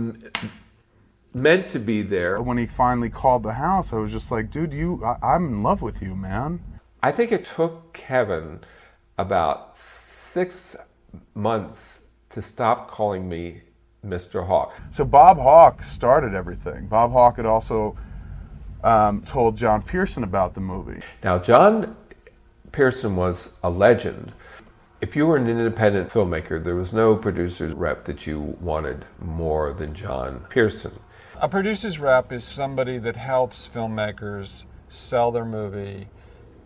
Speaker 17: meant to be there.
Speaker 6: When he finally called the house, I was just like, dude, I'm in love with you, man.
Speaker 17: I think it took Kevin about 6 months to stop calling me Mr. Hawke.
Speaker 6: So Bob Hawke started everything. Bob Hawke had also told John Pearson about the movie.
Speaker 17: Now, John Pearson was a legend. If you were an independent filmmaker, there was no producer's rep that you wanted more than John Pearson.
Speaker 13: A producer's rep is somebody that helps filmmakers sell their movie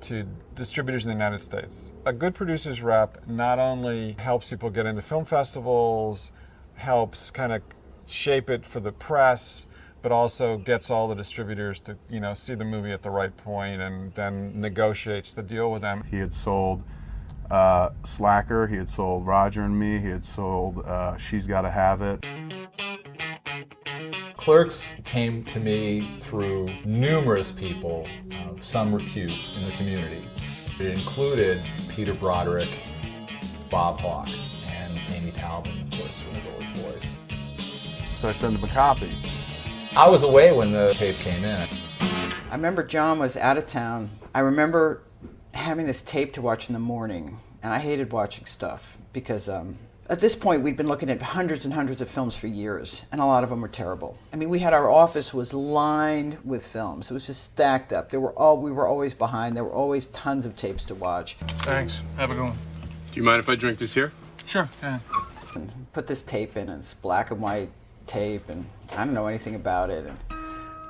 Speaker 13: to distributors in the United States. A good producer's rep not only helps people get into film festivals, helps kind of shape it for the press, but also gets all the distributors to, see the movie at the right point and then negotiates the deal with them.
Speaker 6: He had sold Slacker, he had sold Roger and Me, he had sold She's Gotta Have It.
Speaker 3: Clerks came to me through numerous people of some repute in the community. It included Peter Broderick, Bob Hawke, and Amy Talbot, of course, from The Village Voice.
Speaker 6: So I sent him a copy.
Speaker 3: I was away when the tape came in.
Speaker 4: I remember John was out of town. I remember having this tape to watch in the morning, and I hated watching stuff because at this point we'd been looking at hundreds and hundreds of films for years, and a lot of them were terrible. I mean, our office was lined with films. It was just stacked up. We were always behind. There were always tons of tapes to watch.
Speaker 19: Thanks. Have a good one.
Speaker 12: Do you mind if I drink this here?
Speaker 19: Sure, yeah.
Speaker 4: And put this tape in, and it's black and white tape, and I don't know anything about it. And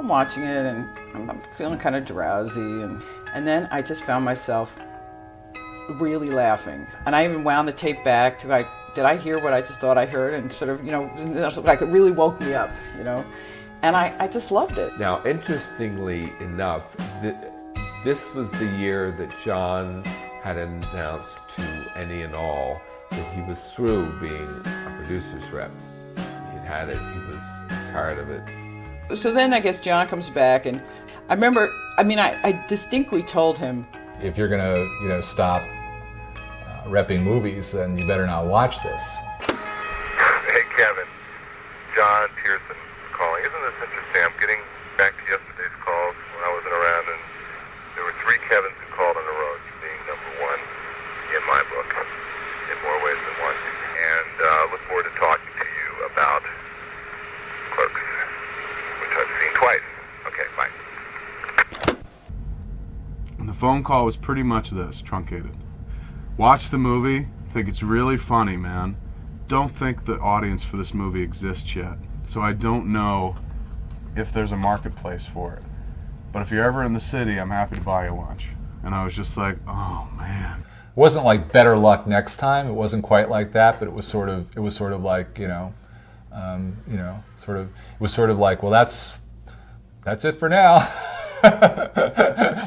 Speaker 4: I'm watching it, and I'm feeling kind of drowsy, and then I just found myself really laughing. And I even wound the tape back to like, did I hear what I just thought I heard? And sort of, like it really woke me up, And I just loved it.
Speaker 17: Now, interestingly enough, this was the year that John had announced to any and all that he was through being a producer's rep. He'd had it, he was tired of it.
Speaker 4: So then I guess John comes back, and I remember, I distinctly told him,
Speaker 3: If you're gonna, stop repping movies, then you better not watch this.
Speaker 9: Hey Kevin, John Pearson calling. Isn't this interesting? I'm getting back to yesterday's calls when I wasn't around, and there were 3 Kevins who called on the road, being number 1 in my book, in more ways than one. And look forward to talking to you about Clerks, which I've seen twice. Okay, bye.
Speaker 6: And the phone call was pretty much this, truncated. Watch the movie, think it's really funny, man. Don't think the audience for this movie exists yet, so I don't know if there's a marketplace for it. But if you're ever in the city, I'm happy to buy you lunch. And I was just like, oh man.
Speaker 3: It wasn't like better luck next time. It wasn't quite like that, but it was sort of like, it was sort of like, well, that's it for now.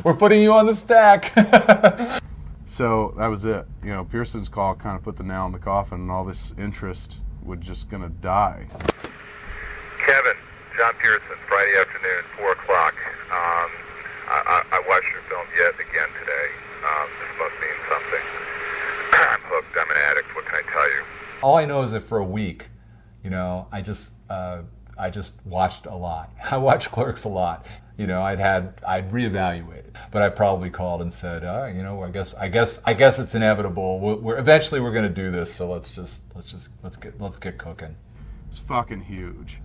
Speaker 3: We're putting you on the stack.
Speaker 6: So that was it. Pearson's call kind of put the nail in the coffin, and all this interest was just going to die.
Speaker 9: Kevin, John Pearson, Friday afternoon, 4 o'clock. I watched your film yet again today. This must mean something. I'm hooked. I'm an addict. What can I tell you?
Speaker 3: All I know is that for a week, I just watched a lot. I watched Clerks a lot. I'd reevaluated, but I probably called and said, I guess it's inevitable. Eventually we're going to do this, so let's get cooking.
Speaker 6: It's fucking huge.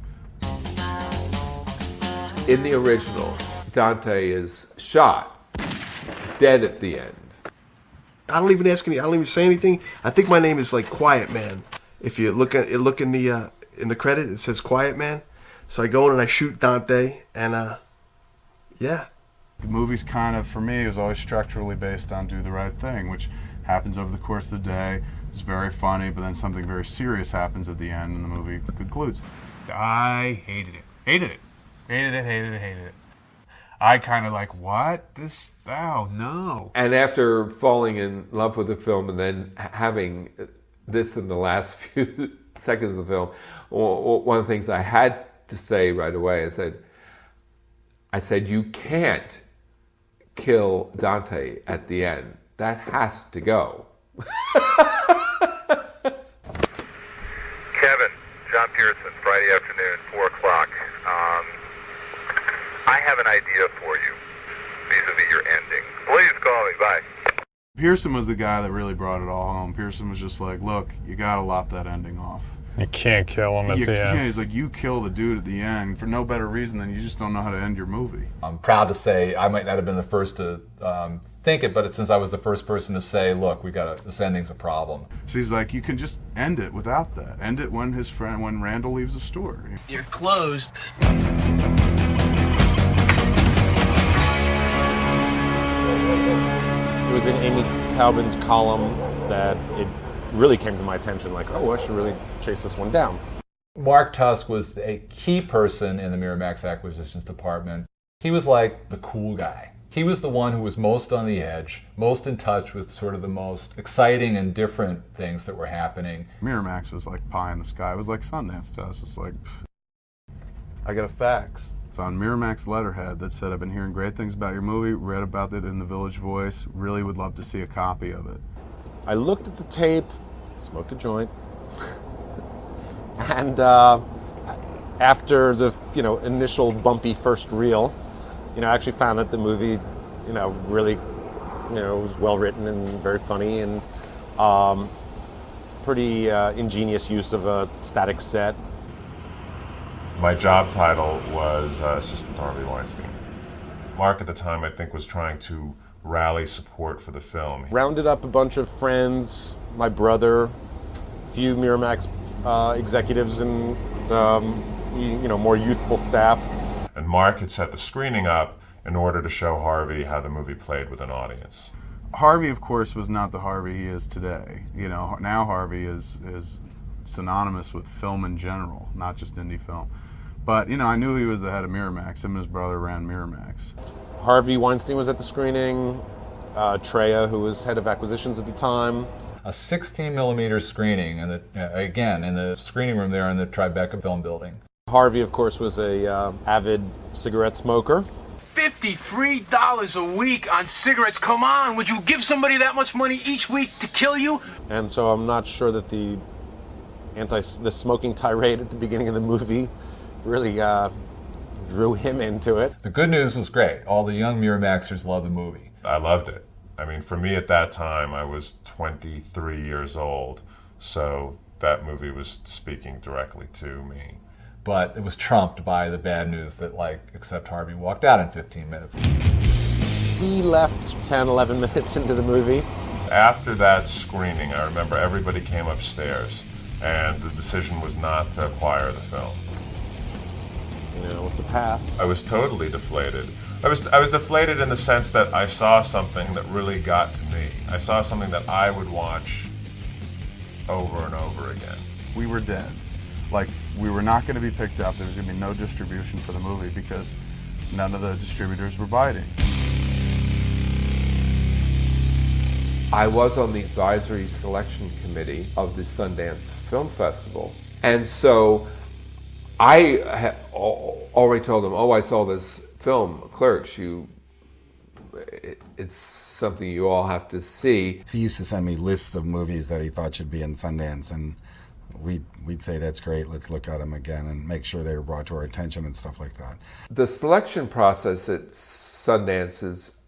Speaker 17: In the original, Dante is shot, dead at the end.
Speaker 21: I don't even say anything. I think my name is like Quiet Man. If you look in the credit, it says Quiet Man. So I go in and I shoot Dante, and yeah.
Speaker 6: The movie's kind of, for me, it was always structurally based on Do the Right Thing, which happens over the course of the day. It's very funny, but then something very serious happens at the end, and the movie concludes.
Speaker 25: I hated it. Hated it. I kind of like, what? No.
Speaker 17: And after falling in love with the film and then having this in the last few seconds of the film, one of the things I had to say right away, I said, you can't kill Dante at the end. That has to go.
Speaker 9: Kevin, John Pearson, Friday afternoon, 4 o'clock. I have an idea for you vis-a-vis your ending. Please call me. Bye.
Speaker 6: Pearson was the guy that really brought it all home. Pearson was just like, look, you gotta lop that ending off.
Speaker 2: You can't kill him at the end.
Speaker 6: He's like, you kill the dude at the end for no better reason than you just don't know how to end your movie.
Speaker 3: I'm proud to say I might not have been the first to think it, but since I was the first person to say, look, this ending's a problem.
Speaker 6: So he's like, you can just end it without that. End it when when Randal leaves the store.
Speaker 20: You're closed.
Speaker 7: It was in Amy Taubman's column that it really came to my attention, like, oh, I should really chase this one down.
Speaker 3: Mark Tusk was a key person in the Miramax acquisitions department. He was like the cool guy. He was the one who was most on the edge, most in touch with sort of the most exciting and different things that were happening.
Speaker 6: Miramax was like pie in the sky. It was like Sundance to us. It's like, I got a fax. It's on Miramax letterhead that said, I've been hearing great things about your movie, read about it in the Village Voice, really would love to see a copy of it.
Speaker 7: I looked at the tape, smoked a joint, and after the initial bumpy first reel, I actually found that the movie, really, was well written and very funny and pretty ingenious use of a static set.
Speaker 10: My job title was Assistant Harvey Weinstein. Mark at the time, I think, was trying to rally support for the film.
Speaker 7: Rounded up a bunch of friends, my brother, a few Miramax executives and, more youthful staff.
Speaker 10: And Mark had set the screening up in order to show Harvey how the movie played with an audience.
Speaker 6: Harvey, of course, was not the Harvey he is today. Now Harvey is synonymous with film in general, not just indie film. But, I knew he was the head of Miramax. Him and his brother ran Miramax.
Speaker 7: Harvey Weinstein was at the screening. Treya, who was head of acquisitions at the time.
Speaker 3: A 16mm screening, and again, in the screening room there in the Tribeca Film Building.
Speaker 7: Harvey, of course, was a avid cigarette smoker.
Speaker 19: $53 a week on cigarettes. Come on, would you give somebody that much money each week to kill you?
Speaker 7: And so I'm not sure that the smoking tirade at the beginning of the movie really drew him into it.
Speaker 3: The good news was great. All the young Miramaxers loved the movie.
Speaker 10: I loved it. I mean, for me at that time, I was 23 years old, so that movie was speaking directly to me.
Speaker 3: But it was trumped by the bad news that, except Harvey walked out in 15 minutes.
Speaker 7: He left 10, 11 minutes into the movie.
Speaker 10: After that screening, I remember everybody came upstairs, and the decision was not to acquire the film.
Speaker 7: It's a pass.
Speaker 10: I was totally deflated. I was deflated in the sense that I saw something that really got to me. I saw something that I would watch over and over again.
Speaker 6: We were dead. We were not going to be picked up. There was going to be no distribution for the movie because none of the distributors were biting.
Speaker 17: I was on the advisory selection committee of the Sundance Film Festival, and so I had already told them, I saw this film, Clerks. It's something you all have to see.
Speaker 14: He used to send me lists of movies that he thought should be in Sundance, and we'd say, that's great, let's look at them again and make sure they were brought to our attention and stuff like that.
Speaker 17: The selection process at Sundance is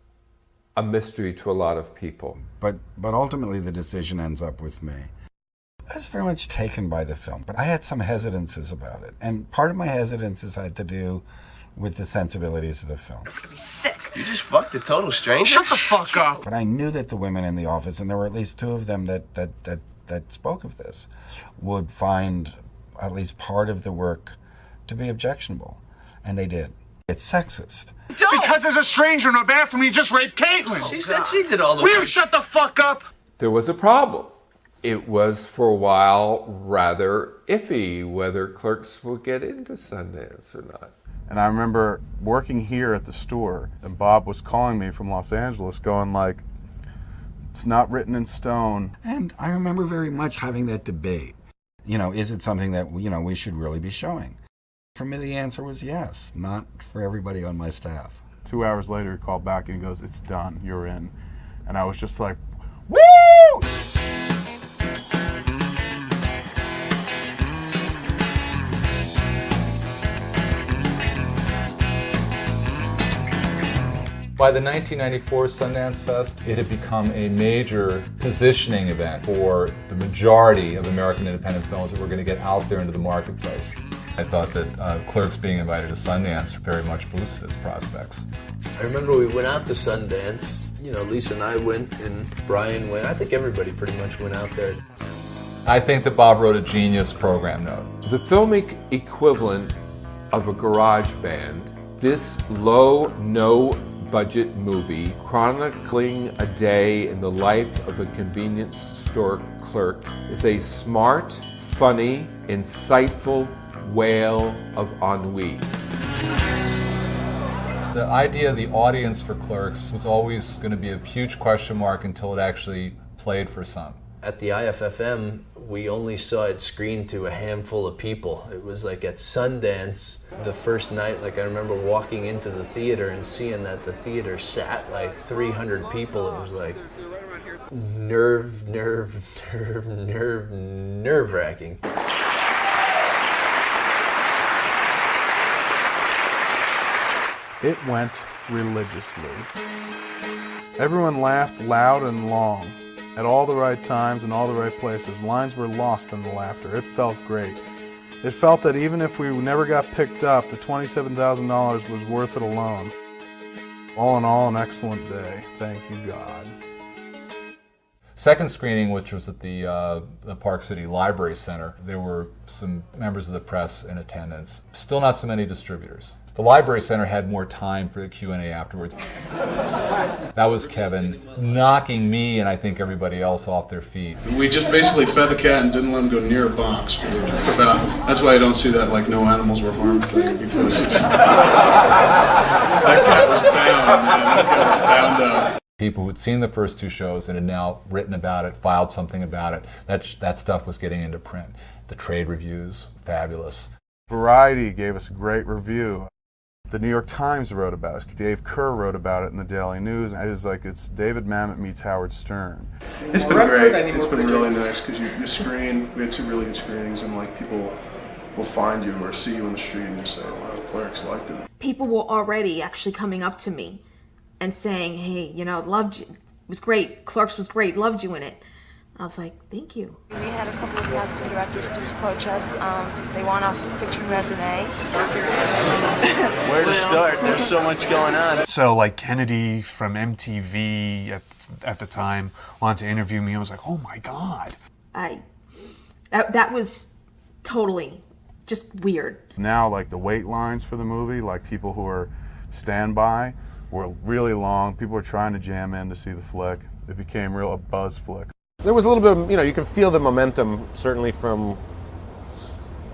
Speaker 17: a mystery to a lot of people.
Speaker 14: But ultimately the decision ends up with me. I was very much taken by the film, but I had some hesitances about it. And part of my hesitances had to do with the sensibilities of the film.
Speaker 20: Sick. You just fucked a total stranger?
Speaker 19: Shut the fuck up!
Speaker 14: But I knew that the women in the office, and there were at least two of them that spoke of this, would find at least part of the work to be objectionable. And they did. It's sexist.
Speaker 19: Because there's a stranger in our bathroom, you just raped Caitlin!
Speaker 20: She said she did all the
Speaker 19: Will
Speaker 20: work.
Speaker 19: you shut the fuck up?
Speaker 17: There was a problem. It was for a while rather iffy whether Clerks would get into Sundance or not.
Speaker 6: And I remember working here at the store, and Bob was calling me from Los Angeles going it's not written in stone.
Speaker 14: And I remember very much having that debate. Is it something that, we should really be showing? For me, the answer was yes, not for everybody on my staff.
Speaker 6: 2 hours later, he called back and he goes, it's done, you're in. And I was just like, woo!
Speaker 3: By the 1994 Sundance Fest, it had become a major positioning event for the majority of American independent films that were going to get out there into the marketplace. I thought that Clerks being invited to Sundance very much boosted its prospects.
Speaker 1: I remember we went out to Sundance. You know, Lisa and I went, and Brian went. I think everybody pretty much went out there.
Speaker 3: I think that Bob wrote a genius program note.
Speaker 17: The filmic equivalent of a garage band, this low, no-budget movie chronicling a day in the life of a convenience store clerk is a smart, funny, insightful wail of ennui.
Speaker 3: The idea of the audience for Clerks was always going to be a huge question mark until it actually played for some.
Speaker 1: At the IFFM, we only saw it screened to a handful of people. It was like at Sundance, the first night, like I remember walking into the theater and seeing that the theater sat like 300 people. It was like nerve-wracking.
Speaker 6: It went religiously. Everyone laughed loud and long, at all the right times and all the right places. Lines were lost in the laughter. It felt great. It felt that even if we never got picked up, the $27,000 was worth it alone. All in all, an excellent day. Thank you, God.
Speaker 3: Second screening, which was at the Park City Library Center, there were some members of the press in attendance. Still not so many distributors. The Library Center had more time for the Q&A afterwards. That was Kevin knocking me and I think everybody else off their feet.
Speaker 12: We just basically fed the cat and didn't let him go near a box for about. That's why I don't see that like no animals were harmed thing, because that cat was bound, man. That cat was bound up.
Speaker 3: People who had seen the first two shows and had now written about it, filed something about it, that stuff was getting into print. The trade reviews, fabulous.
Speaker 6: Variety gave us a great review. The New York Times wrote about us. Dave Kerr wrote about it in the Daily News. It was like it's David Mamet meets Howard Stern.
Speaker 12: It's been great. It's been really nice because you screen. We had 2 really good screenings, and like people will find you or see you in the street and you say, "Wow, Clerks liked it."
Speaker 26: People were already actually coming up to me and saying, "Hey, you know, loved you. It was great. Clerks was great. Loved you in it." I was like, "Thank you."
Speaker 5: We had a couple of casting directors just approach us. They want a picture resume.
Speaker 11: Where to start? There's so much going on.
Speaker 25: So like Kennedy from MTV at the time wanted to interview me. I was like, oh my God.
Speaker 26: That was totally just weird.
Speaker 6: Now like the wait lines for the movie, like people who are standby were really long. People were trying to jam in to see the flick. It became a buzz flick.
Speaker 7: There was a little bit of, you can feel the momentum, certainly from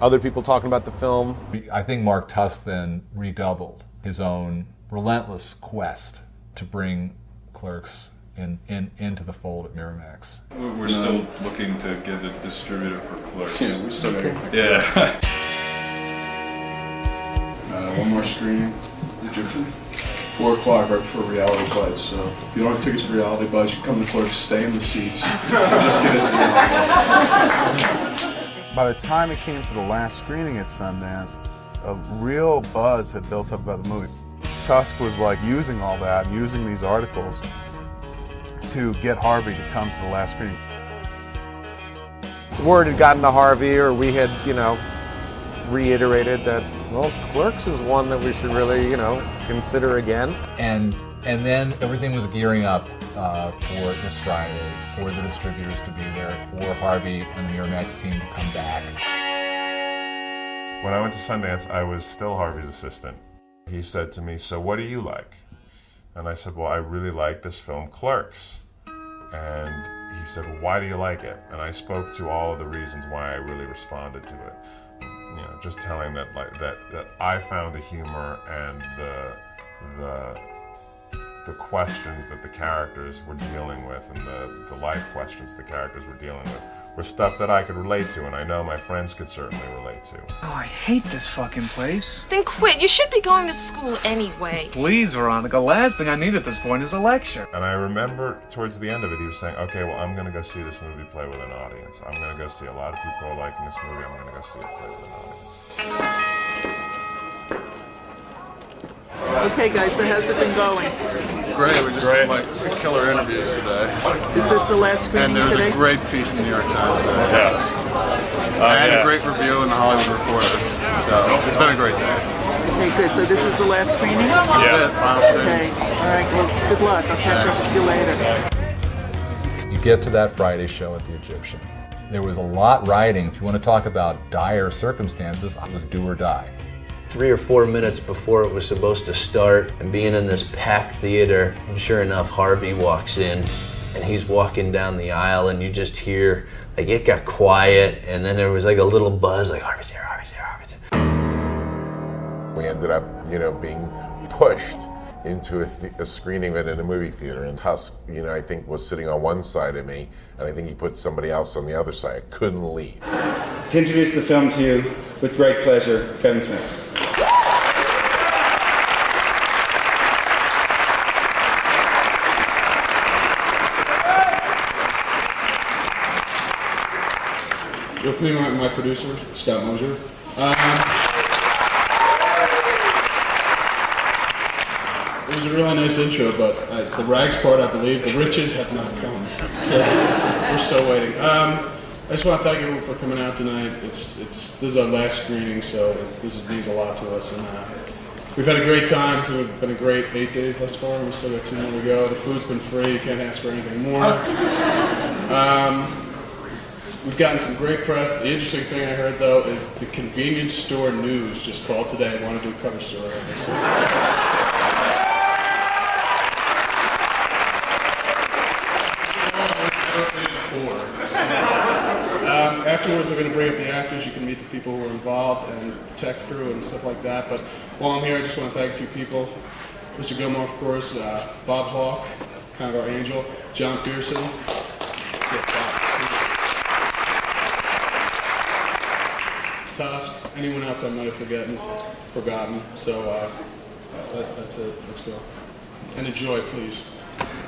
Speaker 7: other people talking about the film.
Speaker 3: I think Mark Tuss then redoubled his own relentless quest to bring Clerks into the fold at Miramax.
Speaker 10: We're still looking to get a distributor for Clerks.
Speaker 12: Yeah, we're still looking.
Speaker 10: Yeah.
Speaker 12: One more screening, Egyptian. 4 o'clock right before Reality Bites. So if you don't have tickets for Reality Bites, you come to Clerks, stay in the seats, and just get it to Reality.
Speaker 6: By the time it came to the last screening at Sundance, a real buzz had built up about the movie. Tusk was like using all that, using these articles to get Harvey to come to the last screening.
Speaker 7: Word had gotten to Harvey, or we had, reiterated that, well, Clerks is one that we should really, consider again.
Speaker 3: And then everything was gearing up for this Friday, for the distributors to be there, for Harvey and the Miramax team to come back.
Speaker 10: When I went to Sundance, I was still Harvey's assistant. He said to me, "So what do you like?" And I said, "Well, I really like this film, Clerks." And he said, "Well, why do you like it?" And I spoke to all of the reasons why I really responded to it. Just telling that that I found the humor and the questions that the characters were dealing with, and the life questions the characters were dealing with, were stuff that I could relate to, and I know my friends could certainly relate to.
Speaker 8: Oh, I hate this fucking place.
Speaker 26: Then quit. You should be going to school anyway.
Speaker 8: Please, Veronica. Last thing I need at this point is a lecture.
Speaker 10: And I remember towards the end of it, he was saying, "Okay, well, I'm going to go see this movie play with an audience. I'm going to go see a lot of people are liking this movie. I'm going to go see it play with an audience."
Speaker 11: Okay, guys, so how's it been going?
Speaker 12: Great. We just had like killer interviews today.
Speaker 15: Is this the last screening
Speaker 12: and
Speaker 15: today?
Speaker 12: And there's a great piece in the New York Times today.
Speaker 2: Yes.
Speaker 12: And a great review in the Hollywood Reporter. So it's been a great day.
Speaker 15: Okay, good. So this is the last screening?
Speaker 12: That's it. Final screening.
Speaker 15: Okay. All right. Well, good luck. I'll catch up with you later.
Speaker 3: You get to that Friday show at the Egyptian. There was a lot riding. If you want to talk about dire circumstances, it was do or die.
Speaker 1: 3 or 4 minutes before it was supposed to start, and being in this packed theater, and sure enough, Harvey walks in, and he's walking down the aisle, and you just hear, like, it got quiet, and then there was like a little buzz, like, Harvey's here, Harvey's here, Harvey's here.
Speaker 16: We ended up, being pushed into a screening of it in a movie theater, and Tusk, I think was sitting on one side of me, and I think he put somebody else on the other side. I couldn't leave.
Speaker 18: To introduce the film to you, with great pleasure, Kevin Smith.
Speaker 12: With me, my producer, Scott Mosier. It was a really nice intro, but the rags part, I believe, the riches have not come. So we're still waiting. I just want to thank everyone for coming out tonight. This is our last screening, so this means a lot to us. And we've had a great time. It's been a great 8 days thus far, and we still got 2 more to go. The food's been free. You can't ask for anything more. We've gotten some great press. The interesting thing I heard, though, is the convenience store news just called today and wanted to do a cover story on this. Afterwards, we're going to bring up the actors. You can meet the people who are involved and the tech crew and stuff like that. But while I'm here, I just want to thank a few people. Mr. Gilmore, of course, Bob Hawke, kind of our angel, John Pearson. Tusk, anyone else I might have forgotten. So that's it. Let's go. And enjoy, please.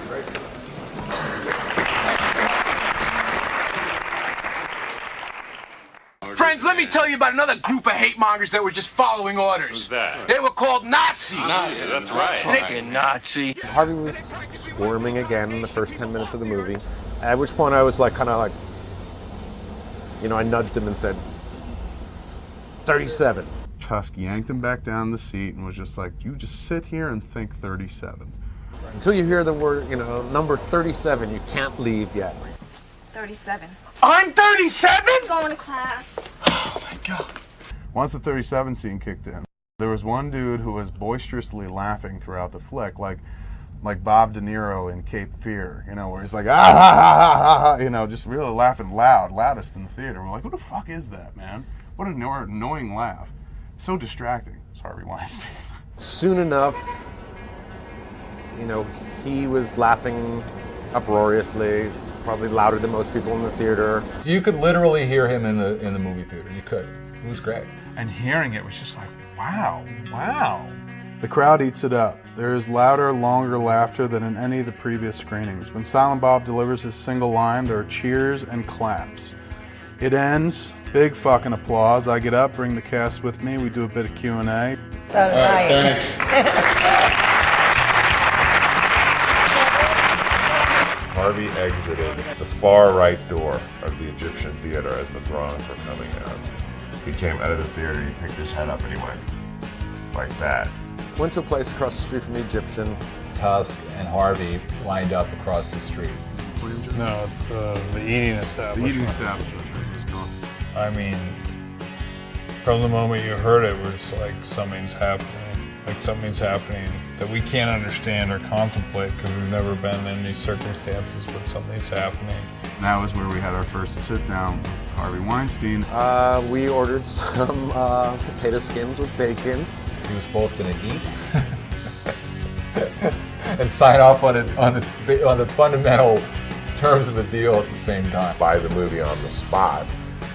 Speaker 12: Great.
Speaker 22: Friends, let me tell you about another group of hate mongers that were just following orders.
Speaker 7: Who's that?
Speaker 22: They were called Nazis.
Speaker 7: Nazis, that's right.
Speaker 22: Fucking Nazi.
Speaker 7: Harvey was squirming again in the first 10 minutes of the movie, at which point I was I nudged him and said, 37.
Speaker 6: Tusk yanked him back down the seat and was just like, you just sit here and think 37.
Speaker 7: Until you hear the word, number 37, you can't leave yet.
Speaker 5: 37.
Speaker 22: I'm 37?
Speaker 5: Going to class.
Speaker 22: Oh my God.
Speaker 6: Once the 37 scene kicked in, there was one dude who was boisterously laughing throughout the flick, like Bob De Niro in Cape Fear, where he's like, ah, ha, ha, ha, ha, just really laughing loudest in the theater. We're like, who the fuck is that, man? What an annoying laugh. So distracting. It's Harvey Weinstein.
Speaker 7: Soon enough, he was laughing uproariously, probably louder than most people in the theater.
Speaker 3: You could literally hear him in the movie theater. You could. It was great.
Speaker 25: And hearing it was just like, wow.
Speaker 6: The crowd eats it up. There is louder, longer laughter than in any of the previous screenings. When Silent Bob delivers his single line, there are cheers and claps. It ends, big fucking applause. I get up, bring the cast with me, we do a bit of Q&A.
Speaker 5: All right.
Speaker 6: Thanks.
Speaker 16: Harvey exited the far right door of the Egyptian theater as the throngs were coming out. He came out of the theater, he picked his head up, and he went like that.
Speaker 7: Went to a place across the street from the Egyptian.
Speaker 3: Tusk and Harvey lined up across the street.
Speaker 2: No, it's the eating establishment.
Speaker 6: The eating establishment.
Speaker 2: I mean, from the moment you heard it, we're just like, something's happening. Like something's happening that we can't understand or contemplate because we've never been in these circumstances, but something's happening.
Speaker 6: And that was where we had our first sit down with Harvey Weinstein.
Speaker 7: We ordered some potato skins with bacon.
Speaker 3: He was both going to eat and sign off on the fundamental terms of the deal at the same time.
Speaker 16: Buy the movie on the spot,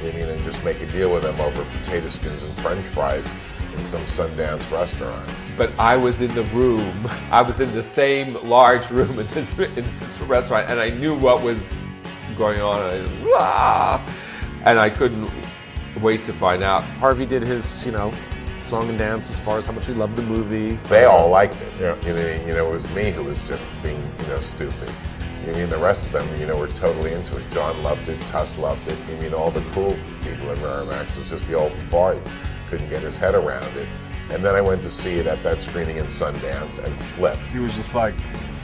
Speaker 16: and just make a deal with them over potato skins and French fries in some Sundance restaurant.
Speaker 17: But I was in the room. I was in the same large room in this restaurant, and I knew what was going on. And I couldn't wait to find out.
Speaker 7: Harvey did his, song and dance as far as how much he loved the movie.
Speaker 16: They all liked it.
Speaker 7: Yeah.
Speaker 16: It was me who was just being, stupid. The rest of them, were totally into it. John loved it, Tuss loved it. All the cool people at Miramax. It was just the old fart couldn't get his head around it. And then I went to see it at that screening in Sundance and flipped.
Speaker 6: He was just like,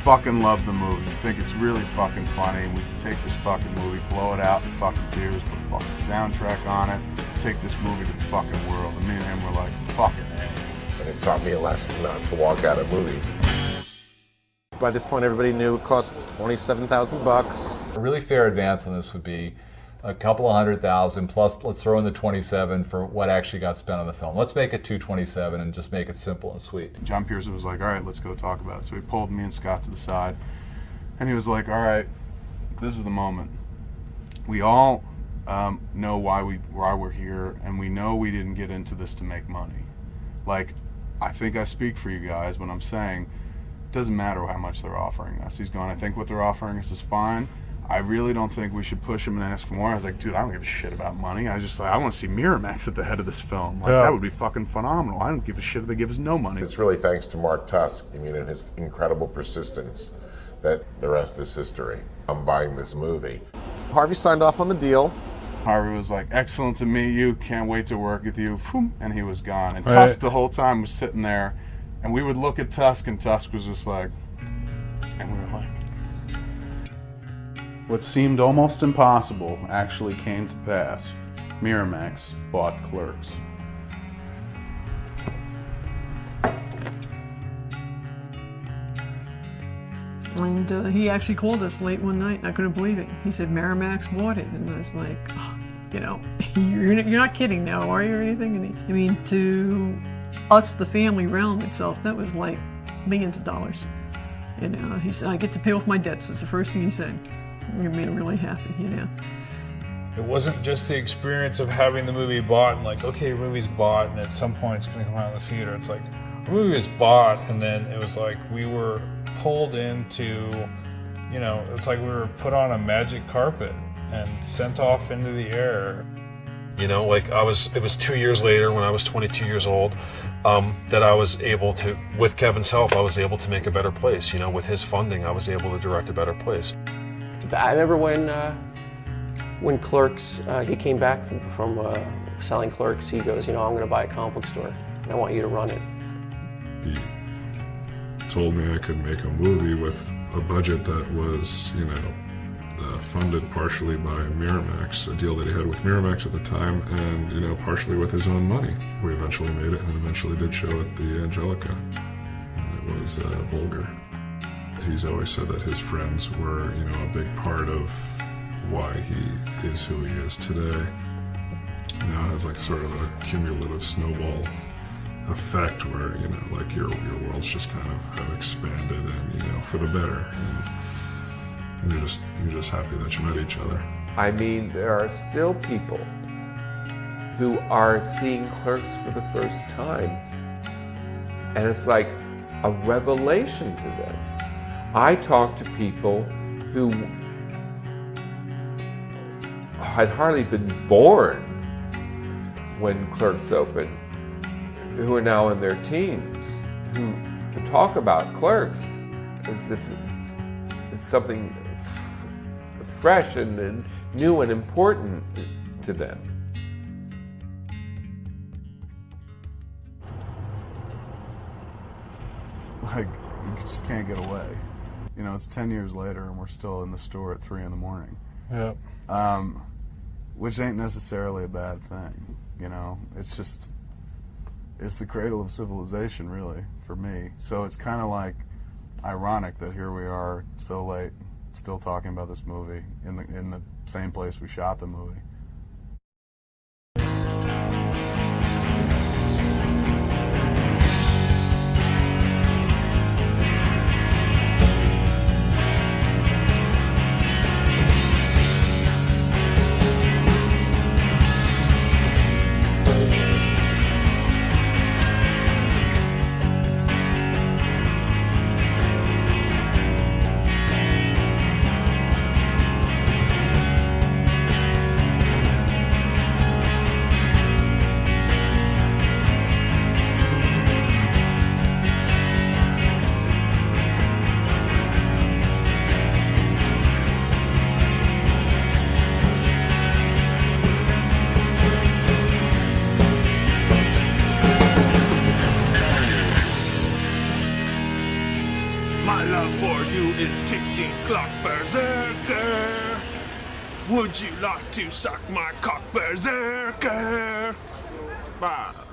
Speaker 6: fucking love the movie. Think it's really fucking funny. We can take this fucking movie, blow it out in fucking tears, put a fucking soundtrack on it, take this movie to the fucking world. And me and him were like, fucking A.
Speaker 16: And it taught me a lesson not to walk out of movies.
Speaker 7: By this point, everybody knew it cost $27,000.
Speaker 3: A really fair advance on this would be a couple of $100,000 plus. Let's throw in the 27 for what actually got spent on the film. Let's make it 227 and just make it simple and sweet.
Speaker 6: John Pearson was like, all right, let's go talk about it. So he pulled me and Scott to the side, and he was like, all right, this is the moment. We all know why we're here, and we know we didn't get into this to make money. Like, I think I speak for you guys when I'm saying it doesn't matter how much they're offering us. He's going, I think what they're offering us is fine. I really don't think we should push him and ask for more. I was like, dude, I don't give a shit about money. I was just like, I want to see Miramax at the head of this film. Like, that would be fucking phenomenal. I don't give a shit if they give us no money.
Speaker 16: It's really thanks to Mark Tusk, and his incredible persistence that the rest is history. I'm buying this movie.
Speaker 7: Harvey signed off on the deal.
Speaker 6: Harvey was like, excellent to meet you. Can't wait to work with you. And he was gone. And
Speaker 2: Right.
Speaker 6: Tusk the whole time was sitting there, and we would look at Tusk, and Tusk was just like, and we were like, what seemed almost impossible actually came to pass. Miramax bought Clerks.
Speaker 4: And he actually called us late one night, and I couldn't believe it. He said Miramax bought it, and I was like, oh, you're not kidding now, are you, or anything? And to us, the family realm itself, that was like millions of dollars. He said, I get to pay off my debts. That's the first thing he said. It made him really happy,
Speaker 2: It wasn't just the experience of having the movie bought and like, okay, your movie's bought and at some point it's going to come out in the theater. It's like, the movie was bought, and then it was like we were pulled into, it's like we were put on a magic carpet and sent off into the air.
Speaker 9: It was 2 years later when I was 22 years old that I was able to, with Kevin's help, I was able to make a better place. With his funding, I was able to direct a better place.
Speaker 13: I remember when Clerks, he came back from selling Clerks, he goes, I'm going to buy a comic book store, and I want you to run it.
Speaker 10: He told me I could make a movie with a budget that was, funded partially by Miramax, a deal that he had with Miramax at the time, and, partially with his own money. We eventually made it, and eventually did show at the Angelica, and it was vulgar. He's always said that his friends were, a big part of why he is who he is today. Now it has like sort of a cumulative snowball effect where, your worlds just kind of have expanded and, for the better. And you're just happy that you met each other.
Speaker 17: There are still people who are seeing Clerks for the first time, and it's like a revelation to them. I talked to people who had hardly been born when Clerks opened, who are now in their teens, who talk about Clerks as if it's something fresh and new and important to them.
Speaker 6: Like, you just can't get away. It's 10 years later, and we're still in the store at 3 a.m.
Speaker 2: Yep.
Speaker 6: Which ain't necessarily a bad thing. It's the cradle of civilization, really, for me. So it's kind of like ironic that here we are so late, still talking about this movie in the same place we shot the movie.
Speaker 14: love for you is ticking clock, berserker. Would you like to suck my cock, berserker? Bye.